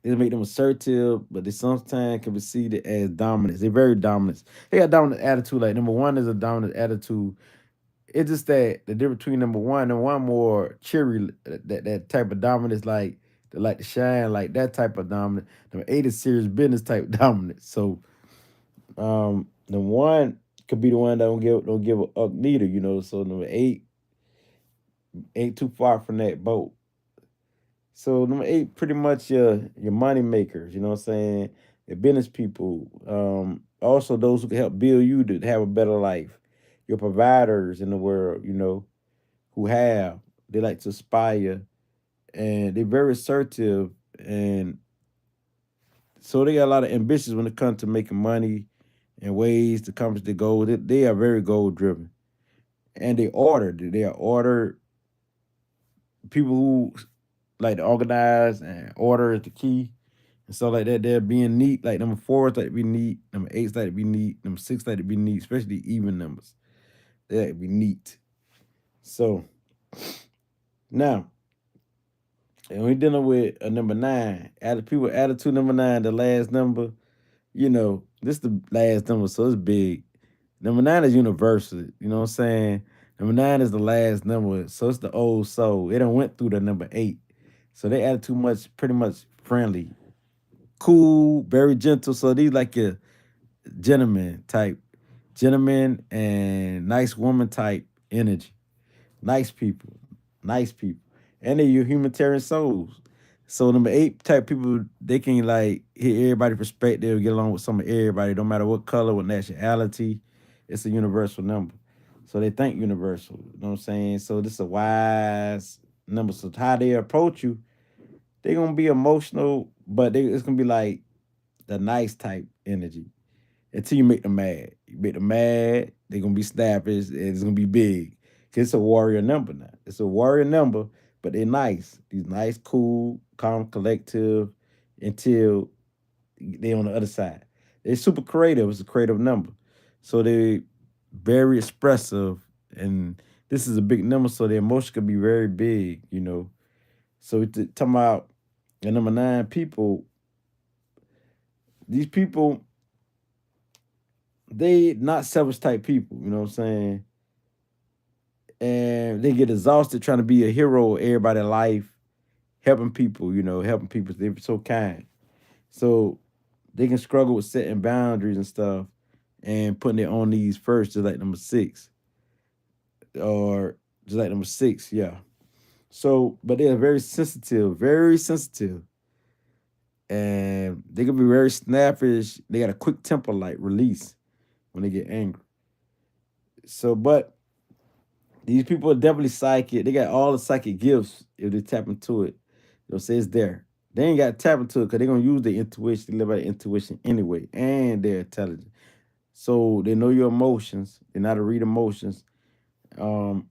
they make them assertive, but they sometimes can be seen as dominant. They're very dominant. They got dominant attitude. Like number one is a dominant attitude. It's just that the difference between number one more cheery, that type of dominance, like they like to shine, like that type of dominant. Number eight is serious business type dominance. So the one could be the one that don't give a up neither, you know. So number eight ain't too far from that boat. So number eight, pretty much your money makers, you know what I'm saying? Your business people. Also those who can help build you to have a better life. Your providers in the world, you know, who have. They like to aspire and they're very assertive and so they got a lot of ambitions when it comes to making money and ways to accomplish their goals. They are very goal driven. And they ordered. They are ordered people who like to organize and order is the key and stuff like that. They're being neat. Like number four is like to be neat. Number eight is like to be neat. Number six like to be neat, especially even numbers. They like to be neat. So now, and we're dealing with a number nine. People attitude number nine, the last number. You know, this is the last number, so it's big. Number nine is universal. You know what I'm saying? Number nine is the last number, so it's the old soul. It done went through the number eight. So they added too much, pretty much friendly, cool, very gentle. So these like your gentleman type, gentleman and nice woman type energy. Nice people, nice people. And they're your humanitarian souls. So number eight type people, they can like hear everybody's perspective, get along with some of everybody, no matter what color, what nationality. It's a universal number. So they think universal. You know what I'm saying? So this is a wise number. So how they approach you, they're gonna be emotional, but it's gonna be like the nice type energy until you make them mad. You make them mad, they're gonna be snappish, and it's gonna be big. 'Cause it's a warrior number now. It's a warrior number, but they're nice. These nice, cool, calm, collective until they on the other side. They're super creative. It's a creative number. So they very expressive and this is a big number, so the emotion could be very big, you know. So talking about the number nine people, these people, they not selfish type people, you know what I'm saying? And they get exhausted trying to be a hero of everybody's life, helping people, you know, helping people. They're so kind. So they can struggle with setting boundaries and stuff and putting their own needs first, just like number six. Or just like number six, yeah. So, but they're very sensitive. And they can be very snappish. They got a quick temper like release when they get angry. So, but these people are definitely psychic. They got all the psychic gifts if they tap into it. They'll say it's there. They ain't got to tap into it because they're gonna use their intuition. They live by their intuition anyway, and they're intelligent. So they know your emotions. They know how to read emotions. Um,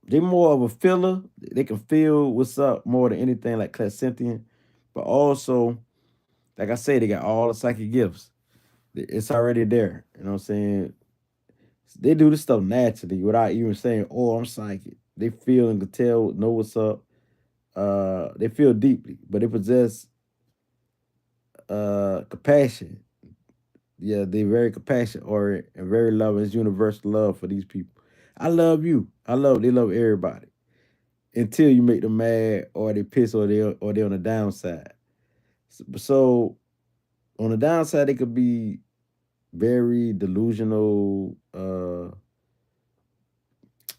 they more of a feeler. They can feel what's up more than anything, like clairsentient. But also, like I said, they got all the psychic gifts. It's already there. You know what I'm saying? They do this stuff naturally without even saying, "Oh, I'm psychic." They feel and can tell, know what's up. They feel deeply, but they possess compassion. Yeah, they're very compassionate or and very loving. It's universal love for these people. I love you. They love everybody until you make them mad or they piss or they on the downside. So on the downside, they could be very delusional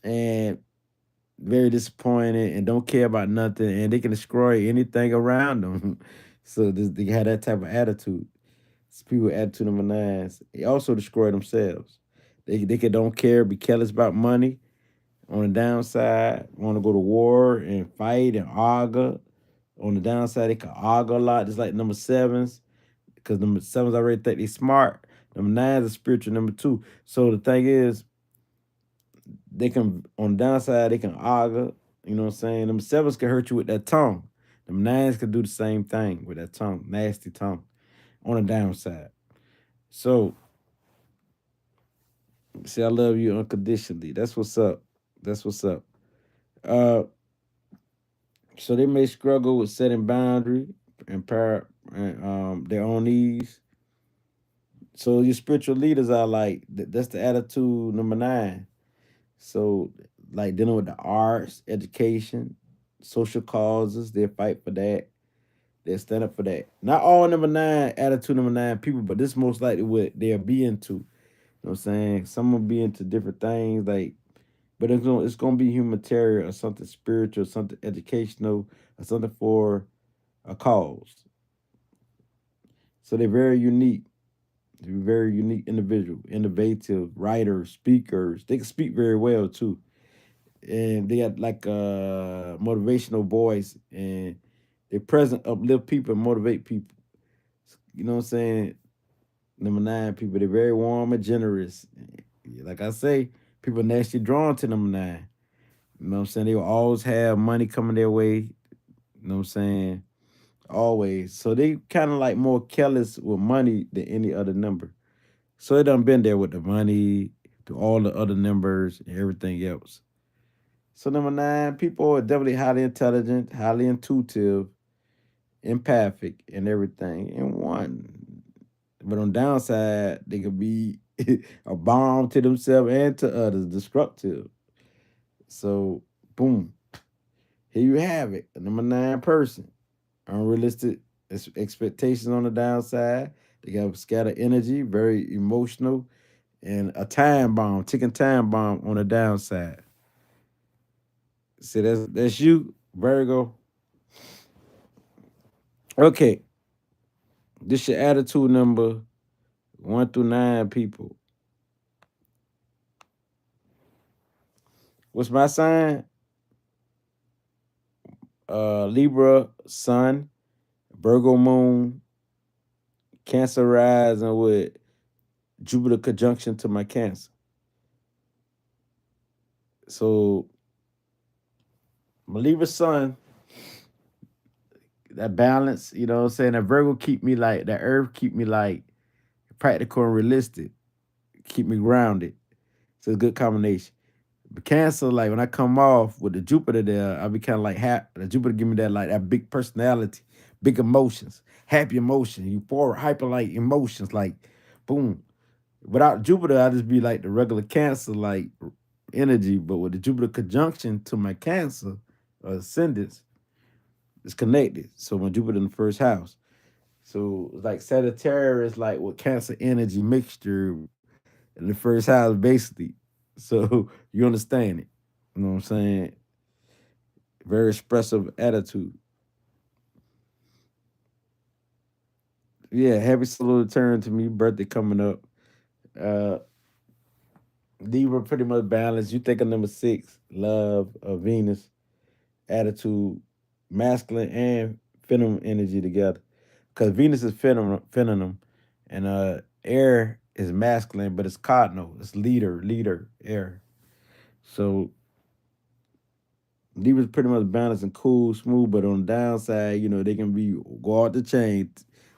and very disappointed and don't care about nothing and they can destroy anything around them. So they have that type of attitude. It's people with attitude number nines. They also destroy themselves. They can don't care, be careless about money. On the downside, want to go to war and fight and argue. On the downside, they can argue a lot, just like number sevens, because number sevens already think they smart. Number nines is spiritual number two. So the thing is, they can on the downside they can argue. You know what I'm saying? Number sevens can hurt you with that tongue. Them nines can do the same thing with that tongue, nasty tongue, on the downside. So see, I love you unconditionally. That's what's up. That's what's up. Uh, so they may struggle with setting boundary and their own needs. So your spiritual leaders are like that's the attitude number nine. So like dealing with the arts, education, social causes, they fight for that. They stand up for that. Not all number nine, attitude number nine people, but this most likely what they'll be into. You know what I'm saying? Some will be into different things, like, but it's gonna be humanitarian or something spiritual, something educational, or something for a cause. So they're very unique. They're very unique individual, innovative writers, speakers. They can speak very well too. And they got like a motivational voice and they present uplift people and motivate people. You know what I'm saying? Number nine people, they're very warm and generous. Like I say, people naturally drawn to number nine. You know what I'm saying? They will always have money coming their way. You know what I'm saying? Always. So they kind of like more careless with money than any other number. So it done been there with the money, to all the other numbers and everything else. So number nine, people are definitely highly intelligent, highly intuitive, empathic, and everything in one. But on downside, they could be a bomb to themselves and to others, destructive. So boom, here you have it. A number nine person, unrealistic expectations on the downside. They got scattered energy, very emotional, and a time bomb, ticking time bomb on the downside. See, that's you, Virgo. Okay, this your attitude number one through nine people. What's my sign? Libra Sun, Virgo Moon, Cancer rising with Jupiter conjunction to my Cancer. So my Libra Sun, that balance, you know what I'm saying? That Virgo keep me like that Earth keep me like practical and realistic, keep me grounded. So it's a good combination. But Cancer, like when I come off with the Jupiter there, I be kind of like the Jupiter give me that like that big personality, big emotions, happy emotion, euphoric, hyper like emotions, like boom. Without Jupiter, I just be like the regular Cancer like energy. But with the Jupiter conjunction to my Cancer ascendants, it's connected. So my Jupiter in the first house. So it's like Sagittarius, like with Cancer energy mixture in the first house, basically. So you understand it. You know what I'm saying? Very expressive attitude. Yeah, happy solar return to me. Birthday coming up. Uh Libra pretty much balanced. You think of number six, love, Venus, attitude, masculine and feminine energy together. Because Venus is feminine, and air is masculine, but it's cardinal. It's leader, air. So Libra's pretty much balanced and cool, smooth, but on the downside, they can be go out the chain,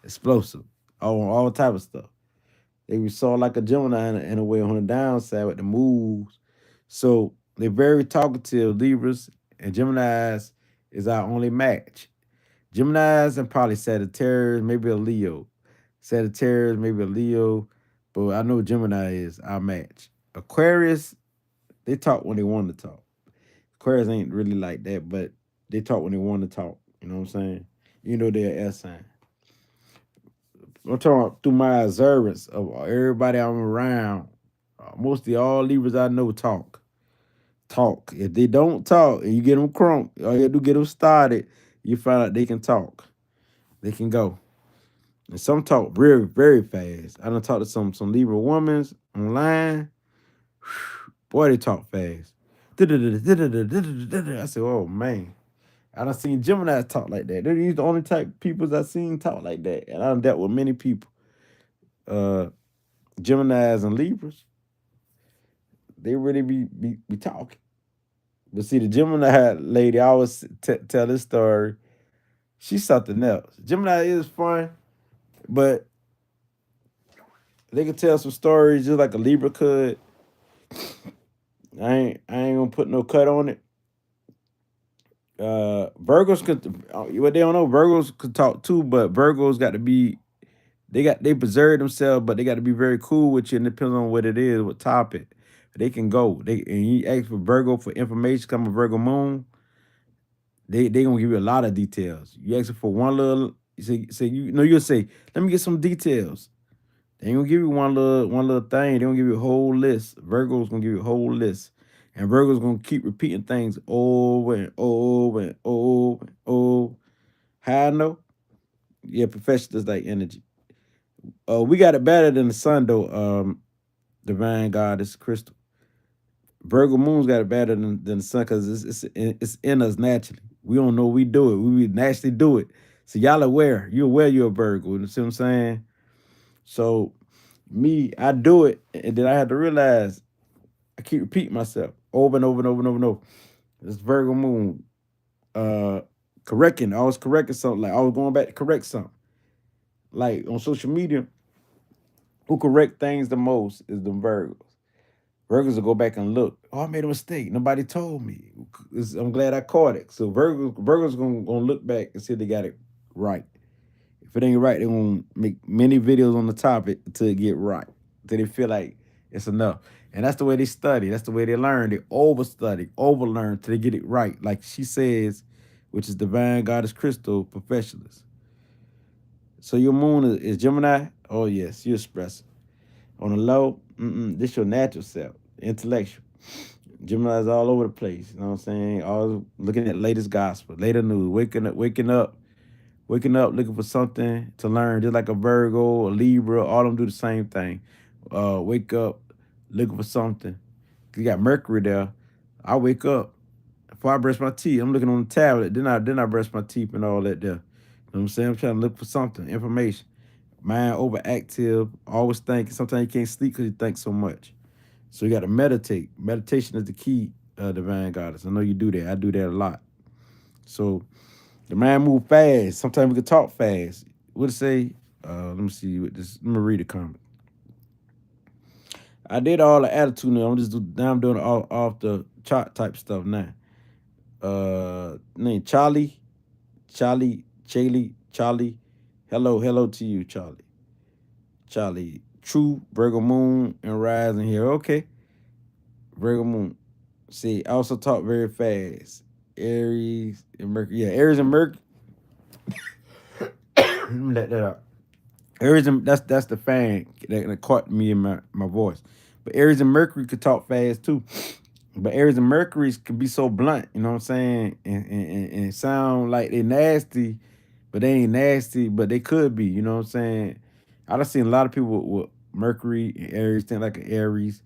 explosive, all type of stuff. They be sort of like a Gemini in a way on the downside with the moves. So They're very talkative. Libras and Geminis is our only match. Geminis and probably Sagittarius, maybe a Leo. Sagittarius, maybe a Leo, but I know Gemini is our match. Aquarius, they talk when they want to talk. Aquarius ain't really like that, but they talk when they want to talk. You know what I'm saying? You know they're an air sign. I'm talking about through my observance of everybody I'm around. Mostly all Libras I know talk. Talk. If they don't talk and you get them crunk, or you do get them started, you find out they can talk. They can go. And some talk very, very fast. I done talked to some Libra women online. Boy, they talk fast. I said, oh man. I done seen Gemini talk like that. They're the only type of people I seen talk like that. And I done dealt with many people. Geminis and Libras, they really be talking. But see, the Gemini lady, I always tell this story. She's something else. Gemini is fun, but they can tell some stories just like a Libra could. I ain't gonna put no cut on it. Virgos could, what they don't know, Virgos could talk too, but Virgos got to be, they preserve themselves, but they got to be very cool with you, and it depends on what it is, what topic. They can go. And you ask for Virgo for information, come a Virgo moon, they gonna give you a lot of details. You ask for one little, say you know, you'll say, let me get some details. They ain't gonna give you one little thing. They gonna give you a whole list. Virgo's gonna give you a whole list. And Virgo's gonna keep repeating things over and over and over and over. How I know? Yeah, professionals like energy. We got it better than the sun though. Divine Goddess Crystal. Virgo moon's got it better than the sun because it's in us naturally. We don't know we do it. We naturally do it. So y'all aware. You're aware you're a Virgo. You see what I'm saying? So me, I do it, and then I had to realize I keep repeating myself over and over and over and over and over. This Virgo moon, uh, correcting. I was correcting something. Like I was going back to correct something. Like on social media, who correct things the most is the Virgos. Virgos will go back and look. Oh, I made a mistake. Nobody told me. I'm glad I caught it. So Virgos gonna look back and see if they got it right. If it ain't right, they're gonna make many videos on the topic to get right. Till they feel like it's enough. And that's the way they study. That's the way they learn. They overstudy, overlearn till they get it right. Like she says, which is Divine Goddess Crystal Professionals. So your moon is Gemini? Oh yes, you express it. On the low, this your natural self, intellectual. Gemini's all over the place. You know what I'm saying? Always looking at latest gospel, later news, waking up looking for something to learn, just like a Virgo, a Libra, all of them do the same thing. Wake up looking for something. You got Mercury there. I wake up before I brush my teeth. I'm looking on the tablet. Then I brush my teeth and all that there. You know what I'm saying? I'm trying to look for something, information. Mind overactive, always thinking. Sometimes you can't sleep because you think so much. So you got to meditate. Meditation is the key, Divine Goddess. I know you do that. I do that a lot. So the mind move fast. Sometimes we can talk fast. What it say? Let me see. Let me read the comment. I did all the attitude now. Now I'm doing all off the chart type stuff now. Name Charlie. Hello to you, Charlie. Charlie. True Virgo Moon and Rising here. Okay. Virgo Moon. See, I also talk very fast. Aries and Mercury. Yeah, Aries and Mercury. Let me let that out. Aries and that's the fan that caught me in my voice. But Aries and Mercury could talk fast too. But Aries and Mercury can be so blunt, you know what I'm saying? And sound like they nasty, but they ain't nasty, but they could be, you know what I'm saying? I done seen a lot of people with Mercury and Aries think like an Aries.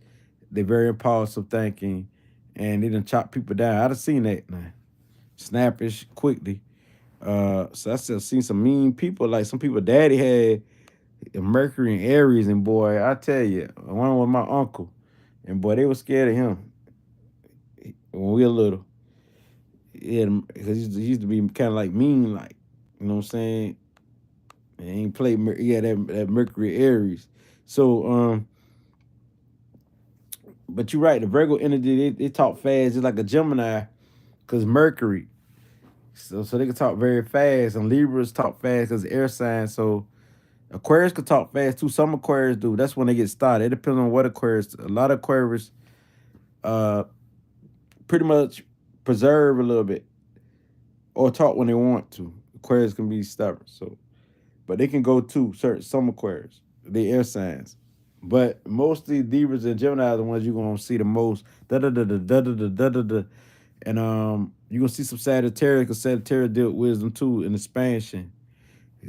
They're very impulsive thinking, and they done chop people down. I done seen that now. Snappish quickly. So I still seen some mean people. Like some people, daddy had Mercury and Aries, and boy, I tell you, one was my uncle, and boy, they were scared of him when we were little. Yeah, because he used to be kind of like mean, like you know what I'm saying. And he ain't played. He had that Mercury Aries. So But you're right. The Virgo energy, they talk fast, just like a Gemini, because Mercury. So they can talk very fast, and Libras talk fast because air sign. So Aquarius can talk fast too. Some Aquarius do. That's when they get started. It depends on what Aquarius. A lot of Aquarius, uh, pretty much preserve a little bit or talk when they want to. Aquarius can be stubborn, so but they can go too. Certain some Aquarius, they air signs. But mostly Libras and Gemini are the ones you're gonna see the most. Da da da da da da da da da da. And you're gonna see some Sagittarius because Sagittarius deal with wisdom too and expansion.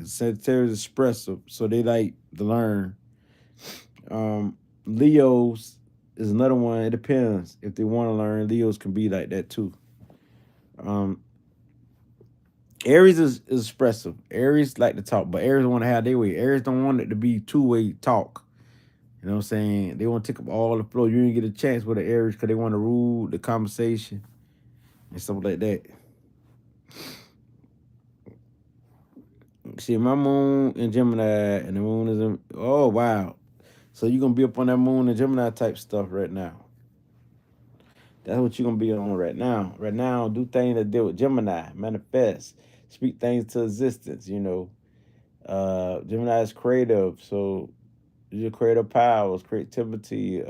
Sagittarius is expressive, so they like to learn. Leos is another one. It depends if they want to learn. Leos can be like that too. Um, Aries is expressive. Aries like to talk, but Aries want to have their way. Aries don't want it to be two-way talk. You know what I'm saying? They want to take up all the flow. You didn't get a chance with the Aries because they want to rule the conversation and stuff like that. See, my moon in Gemini and the moon is in. Oh, wow. So you're going to be up on that moon and Gemini type stuff right now. That's what you're going to be on right now. Right now, do things that deal with Gemini, manifest, speak things to existence, you know. Gemini is creative, so your creative powers, creativity,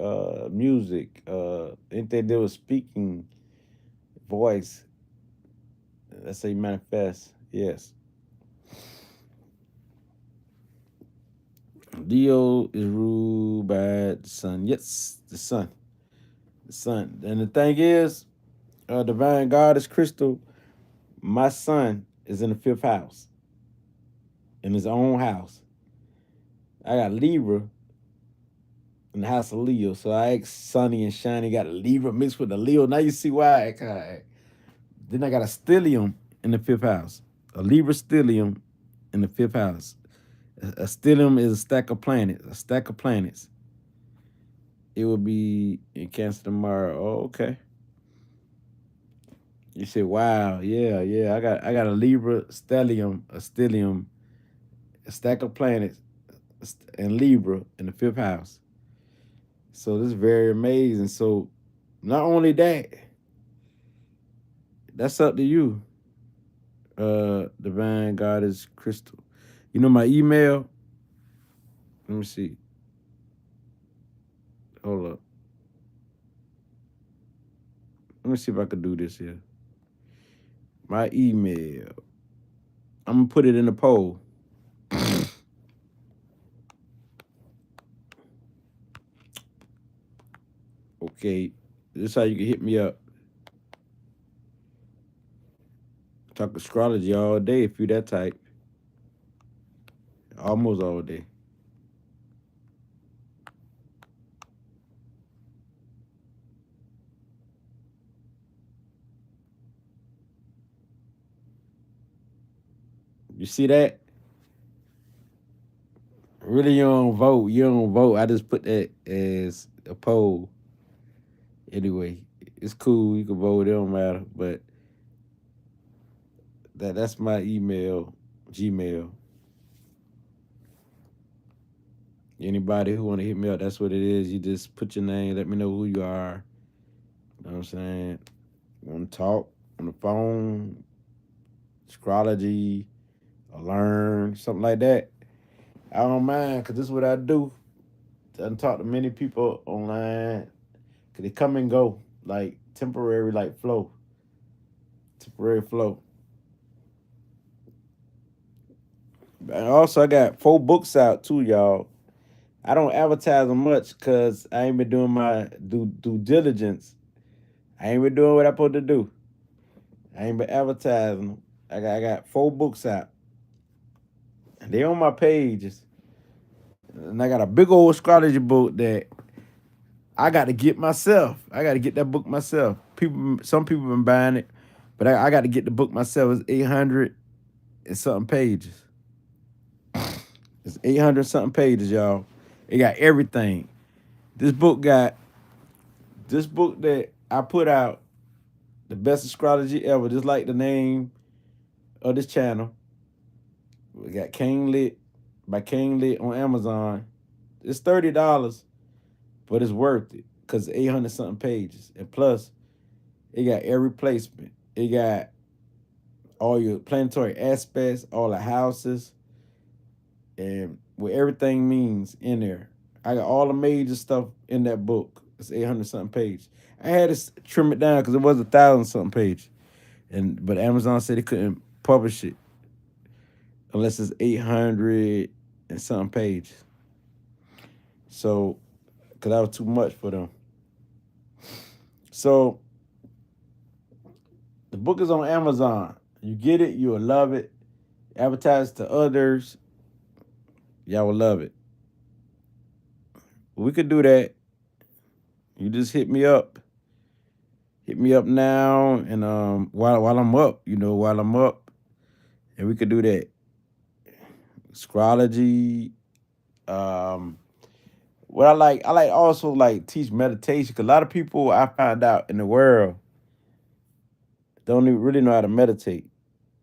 music, anything deal with speaking, voice. Let's say manifest. Yes. Leo is ruled by the sun. Yes, the sun. The sun. And the thing is, divine goddess crystal, my son is in the fifth house, in his own house. I got Libra in the house of Leo. So I asked Sunny and Shiny got a Libra mixed with the Leo. Now you see why. Then I got a stellium in the fifth house. A Libra stellium in the fifth house. A stellium is a stack of planets. A stack of planets. It will be in Cancer tomorrow. Oh, okay. You said, wow, yeah. I got a Libra stellium, a stack of planets, and Libra in the fifth house. So this is very amazing. So not only that, that's up to you, divine goddess crystal. You know my email? Let me see. Hold up. Let me see if I could do this here. My email. I'm gonna put it in the poll. Okay. This is how you can hit me up. Talk astrology all day if you that type. Almost all day. You see that? Really, you don't vote. You don't vote. I just put that as a poll. Anyway, it's cool. You can vote. It don't matter. But that's my email, Gmail. Anybody who want to hit me up, that's what it is. You just put your name. Let me know who you are. You know what I'm saying? Want to talk on the phone, astrology, or learn something like that. I don't mind because this is what I do. I talk to many people online because they come and go like temporary, like flow, temporary flow. And also, I got 4 books out too, y'all. I don't advertise them much because I ain't been doing my due diligence. I ain't been doing what I supposed to do. I ain't been advertising them. I got 4 books out. They on my pages. And I got a big old astrology book that I got to get myself. I got to get that book myself. Some people been buying it, but I got to get the book myself. It's 800 and something pages. It's 800 something pages, y'all. It got everything. This book that I put out, the best astrology ever, just like the name of this channel. We got King Lit by King Lit on Amazon. It's $30, but it's worth it. because 800 something pages. And plus, it got every placement. It got all your planetary aspects, all the houses, and what everything means in there. I got all the major stuff in that book. It's 800 something page. I had to trim it down because it was 1,000 something page, but Amazon said they couldn't publish it unless it's 800 and something pages. So, because that was too much for them. So, the book is on Amazon. You get it, you'll love it. Advertise to others, y'all will love it. We could do that. You just hit me up. Hit me up now, and while I'm up, while I'm up, and we could do that. Astrology. What I like also like teach meditation. Cause a lot of people I find out in the world don't even really know how to meditate.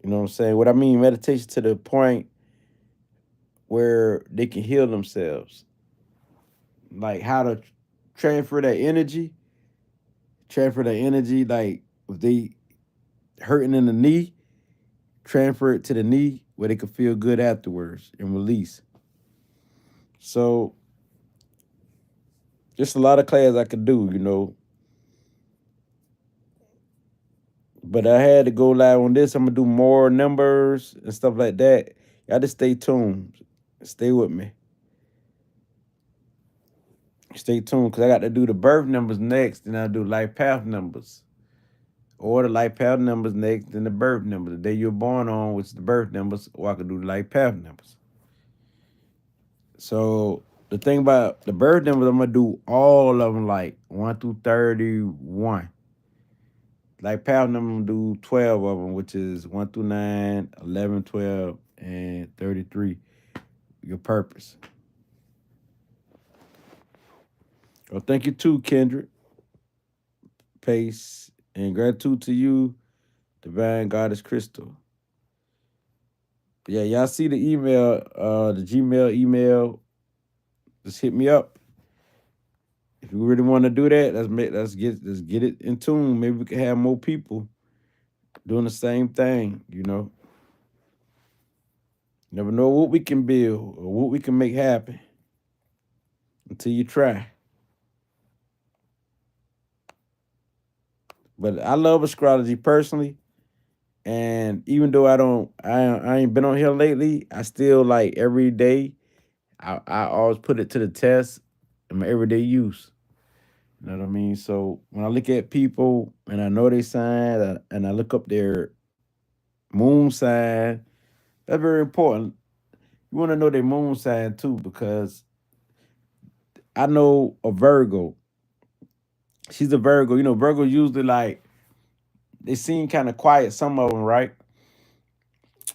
You know what I'm saying? What I mean, meditation to the point where they can heal themselves. Like how to transfer that energy. Transfer that energy. Like if they hurting in the knee, transfer it to the knee where they can feel good afterwards and release. So just a lot of classes I could do. But I had to go live on this. I'm gonna do more numbers and stuff like that. Y'all just stay tuned. Stay with me. Stay tuned because I got to do the birth numbers next, and I'll do life path numbers. Or the life path numbers next, then the birth numbers. The day you're born on, which is the birth numbers, or I could do the life path numbers. So the thing about the birth numbers, I'm gonna do all of them like 1 through 31. Like path number, I'm gonna do 12 of them, which is 1 through 9, 11, 12, and 33. Your purpose. Well, thank you too, Kendrick. Pace and gratitude to you, Divine Goddess Crystal. Yeah, y'all see the email, the Gmail email. Just hit me up. If you really want to do that, let's get it in tune. Maybe we can have more people doing the same thing. Never know what we can build or what we can make happen until you try. But I love astrology personally, and even though I ain't been on here lately, I still like every day. I always put it to the test in my everyday use. You know what I mean? So when I look at people and I know they sign, and I look up their moon sign, that's very important. You want to know their moon sign too, because I know a Virgo. She's a Virgo. Virgo usually like they seem kind of quiet. Some of them, right?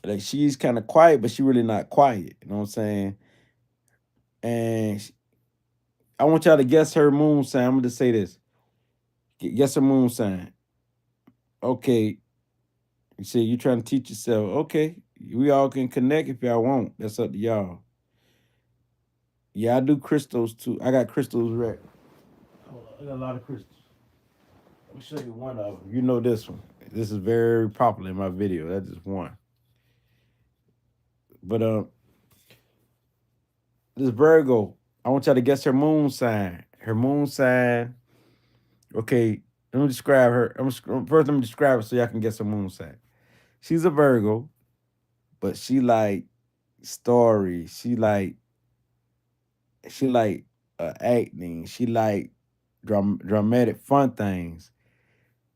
Like she's kind of quiet, but she really not quiet. You know what I'm saying? And I want y'all to guess her moon sign. I'm gonna just say this: guess her moon sign. Okay, you say you trying to teach yourself. Okay, we all can connect if y'all want. That's up to y'all. Yeah, I do crystals too. I got crystals right. Hold on, I got a lot of crystals. Let me show you one of them. You know this one. This is very popular in my video. That's just one. But this Virgo, I want y'all to guess her moon sign. Her moon sign. Okay, let me describe her. First, let me describe her so y'all can guess her moon sign. She's a Virgo, but she like stories. She like acting. She like dramatic fun things.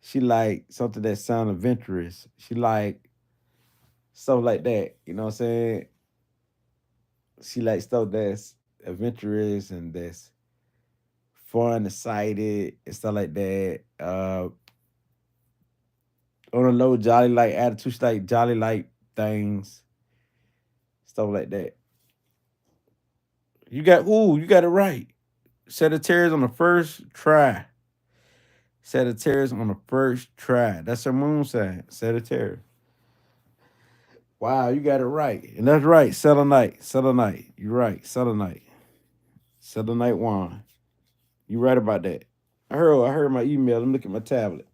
She like something that sound adventurous. She like stuff like that. You know what I'm saying? She like stuff that's adventurous and that's fun, excited, and stuff like that. On a low jolly like attitude, she like jolly like things, stuff like that. You got it right. Sagittarius on the first try. Sagittarius on the first try. That's her moon sign, Sagittarius. Wow, you got it right. And that's right. Selenite. Selenite. You're right. Selenite. Selenite wine. You right about that. I heard my email. Let me look at my tablet.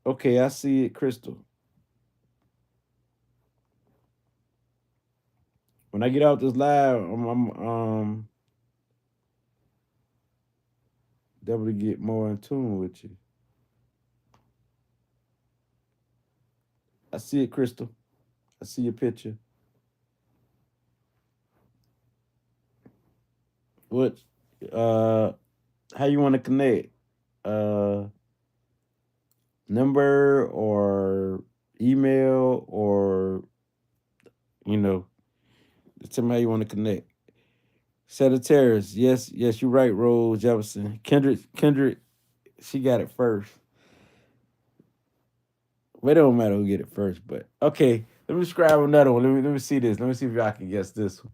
Okay, I see it, Crystal. When I get out this live, I'm definitely get more in tune with you. I see it, Crystal. I see your picture. What how you want to connect? Uh Number or email or you know, tell me how you want to connect. Sagittarius, yes, you're right, Rose Jefferson. Kendrick, she got it first. But it don't matter who get it first. But okay, let me describe another one. Let me see this. Let me see if y'all can guess this one.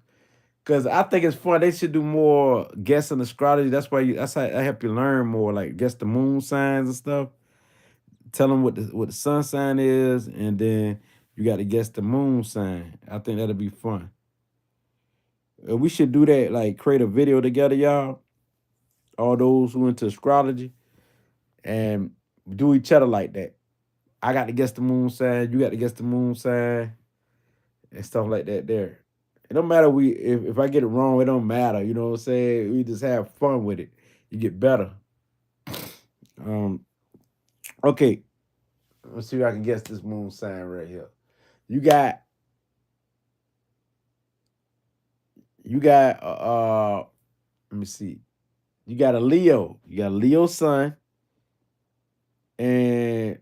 Cause I think it's fun. They should do more guessing astrology. That's how I help you learn more. Like guess the moon signs and stuff. Tell them what the sun sign is, and then you got to guess the moon sign. I think that'll be fun. We should do that. Like create a video together, y'all. All those who into astrology, and do each other like that. I got to guess the moon sign. You got to guess the moon sign, and stuff like that. There, it don't matter. If I get it wrong, it don't matter. You know what I'm saying? We just have fun with it. You get better. Um. Okay. Let's see if I can guess this moon sign right here. You got you got let me see. You got a Leo. You got a Leo sun, and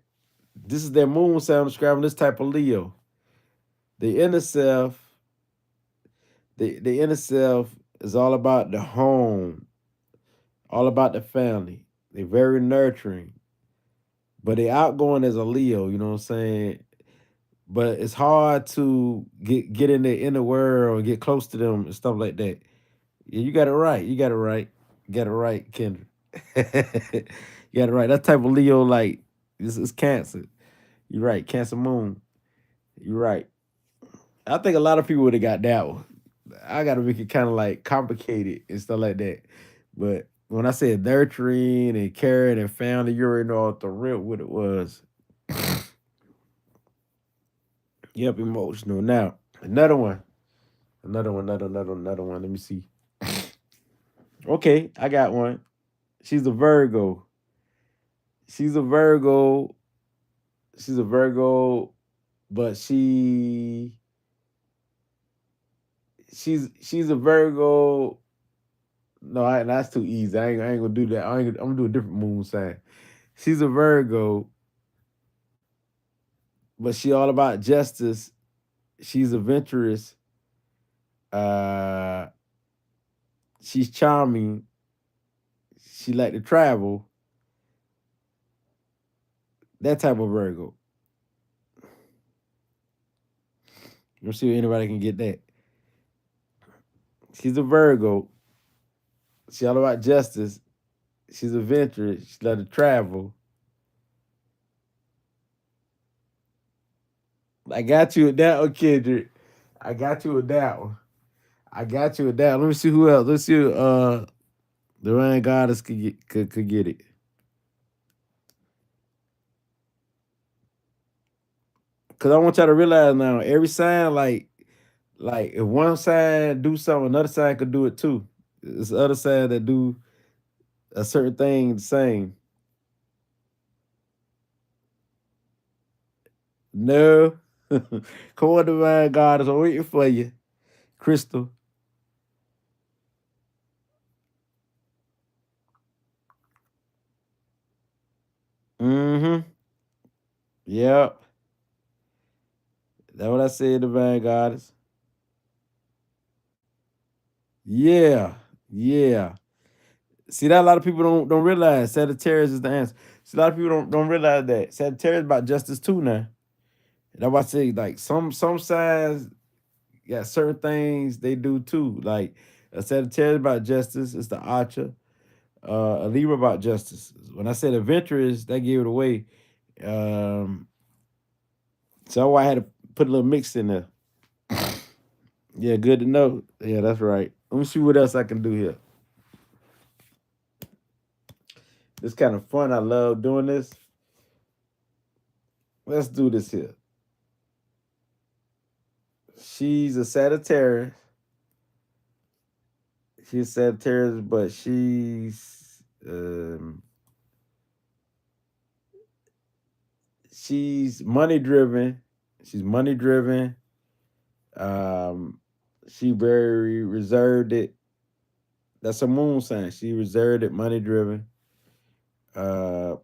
this is their moon sign. I'm describing this type of Leo. The inner self, the inner self is all about the home, all about the family. They're very nurturing, but they outgoing as a Leo. You know what I'm saying? But it's hard to get in the inner world and get close to them and stuff like that. Yeah, you got it right. You got it right. You got it right, Kendra. You got it right. That type of Leo, like, this is Cancer. You're right. Cancer moon. You're right. I think a lot of people would have got that one. I got to make it kind of like complicated and stuff like that. But when I said nurturing and caring and family, you already know off the rip what it was. Yep, emotional. Now, another one. Another one. Let me see. Okay, I got one. She's a Virgo. She's a Virgo. She's a Virgo, but she's a Virgo. No, that's too easy. I ain't gonna do that. I'm gonna do a different moon sign. She's a Virgo, but she all about justice. She's adventurous. Uh, she's charming. She like to travel. That type of Virgo. Let's see if anybody can get that. She's a Virgo. She all about justice. She's adventurous. She like to travel. I got you with that one, Kendrick. I got you with that one. I got you with that. Let me see who else. Let's see the Ryan Goddess could get it. Cause I want y'all to realize now, every sign, like if one sign do something, another sign could do it too. It's the other sign that do a certain thing the same. No. Come on, Divine Goddess. I'm waiting for you. Crystal. Mm-hmm. Yep. That's what I said, Divine Goddess. Yeah. Yeah. See that a lot of people don't realize Sagittarius is the answer. See, a lot of people don't realize that Sagittarius is about justice too now. That's why I say like some signs got certain things they do too. Like a Sagittarius about justice, it's the Archer. A Libra about justice. When I said adventurous, that gave it away. Um, so I had to put a little mix in there. Yeah, good to know. Yeah, that's right. Let me see what else I can do here. It's kind of fun. I love doing this. Let's do this here. She's a Sagittarius. She's Sagittarius, but she's money driven. She's money driven. Um, she very reserved it. That's a moon sign. She reserved it, money driven. Uh,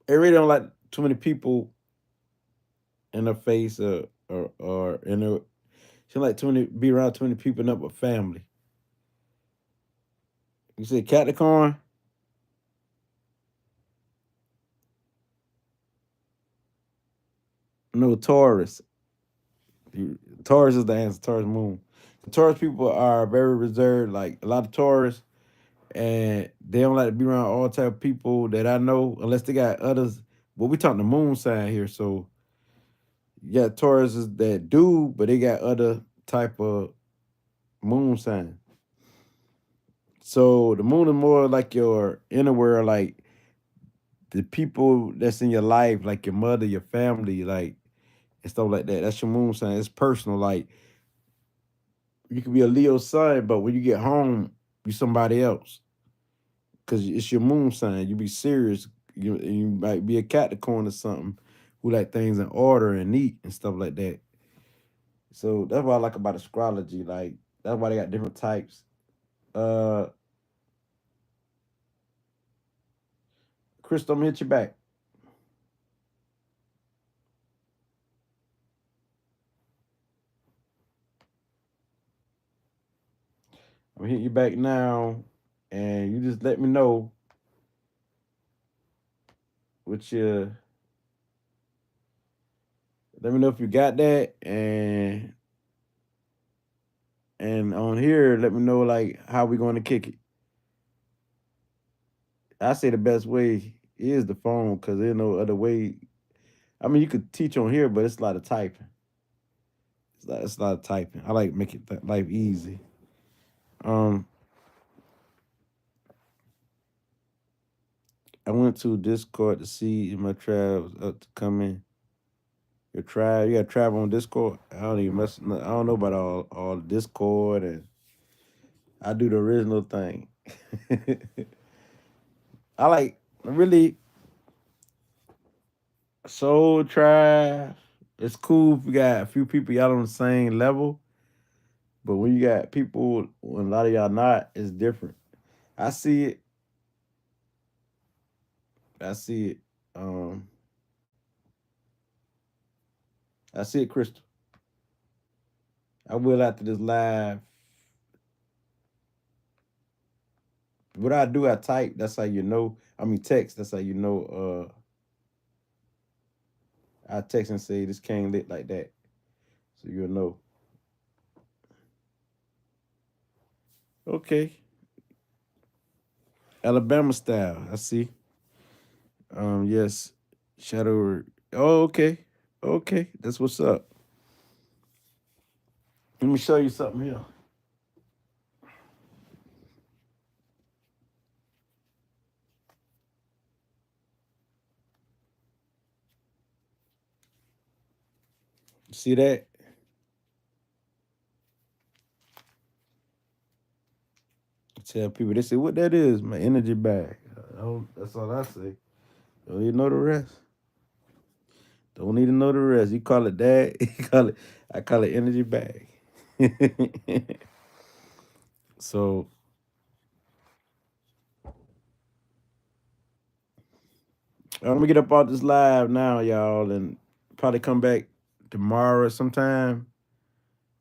I really don't like too many people in her face or in her. She don't like too many be around too many people, not but family. You say Capricorn? No, Taurus. Taurus is the answer. Taurus moon. Taurus people are very reserved. Like a lot of Taurus, and they don't like to be around all type of people that I know unless they got others. But we talking the moon sign here, so you got Tauruses that do, but they got other type of moon sign. So the moon is more like your inner world, like the people that's in your life, like your mother, your family, like and stuff like that. That's your moon sign. It's personal. Like you could be a Leo sun, but when you get home, you somebody else because it's your moon sign. You be serious. You might be a Capricorn or something who like things in order and neat and stuff like that. So that's what I like about astrology. Like that's why they got different types. Uh, Crystal, I'm gonna hit you back. I'm gonna hit you back now, and you just let me know what you. Let me know if you got that, and on here, let me know like how we going to kick it. I say the best way is the phone because there's no other way. I mean, you could teach on here, but it's a lot of typing. It's a lot of typing. I like make it life easy. Um, I went to Discord to see if my tribe was up to come in. Your tribe, you got tribe on Discord. I don't even mess. I don't know about all Discord, and I do the original thing. I like really Soul Tribe. It's cool if you got a few people y'all on the same level, but when you got people when a lot of y'all not, it's different. I see it. I see it. Um, I see it, Crystal. I will after this live. What I do, I type. That's how you know. I mean, text. That's how you know. I text and say this can't lit like that, so you'll know. Okay, Alabama style. I see. Yes, Shadow. Oh, okay, okay. That's what's up. Let me show you something here. See that? Tell people. They say what that is. My energy bag. That's all I say. Don't even know the rest. Don't need to know the rest. You call it that. You call it. I call it energy bag. So I'm gonna get up out this live now, y'all, and probably come back tomorrow sometime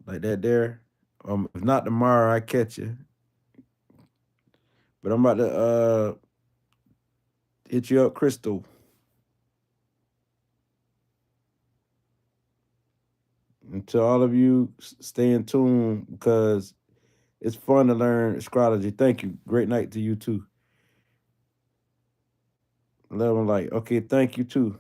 like that. There. If not tomorrow, I catch you. But I'm about to hit you up, Crystal. And to all of you, stay in tune because it's fun to learn astrology. Thank you. Great night to you too. Love and light. Okay, thank you too.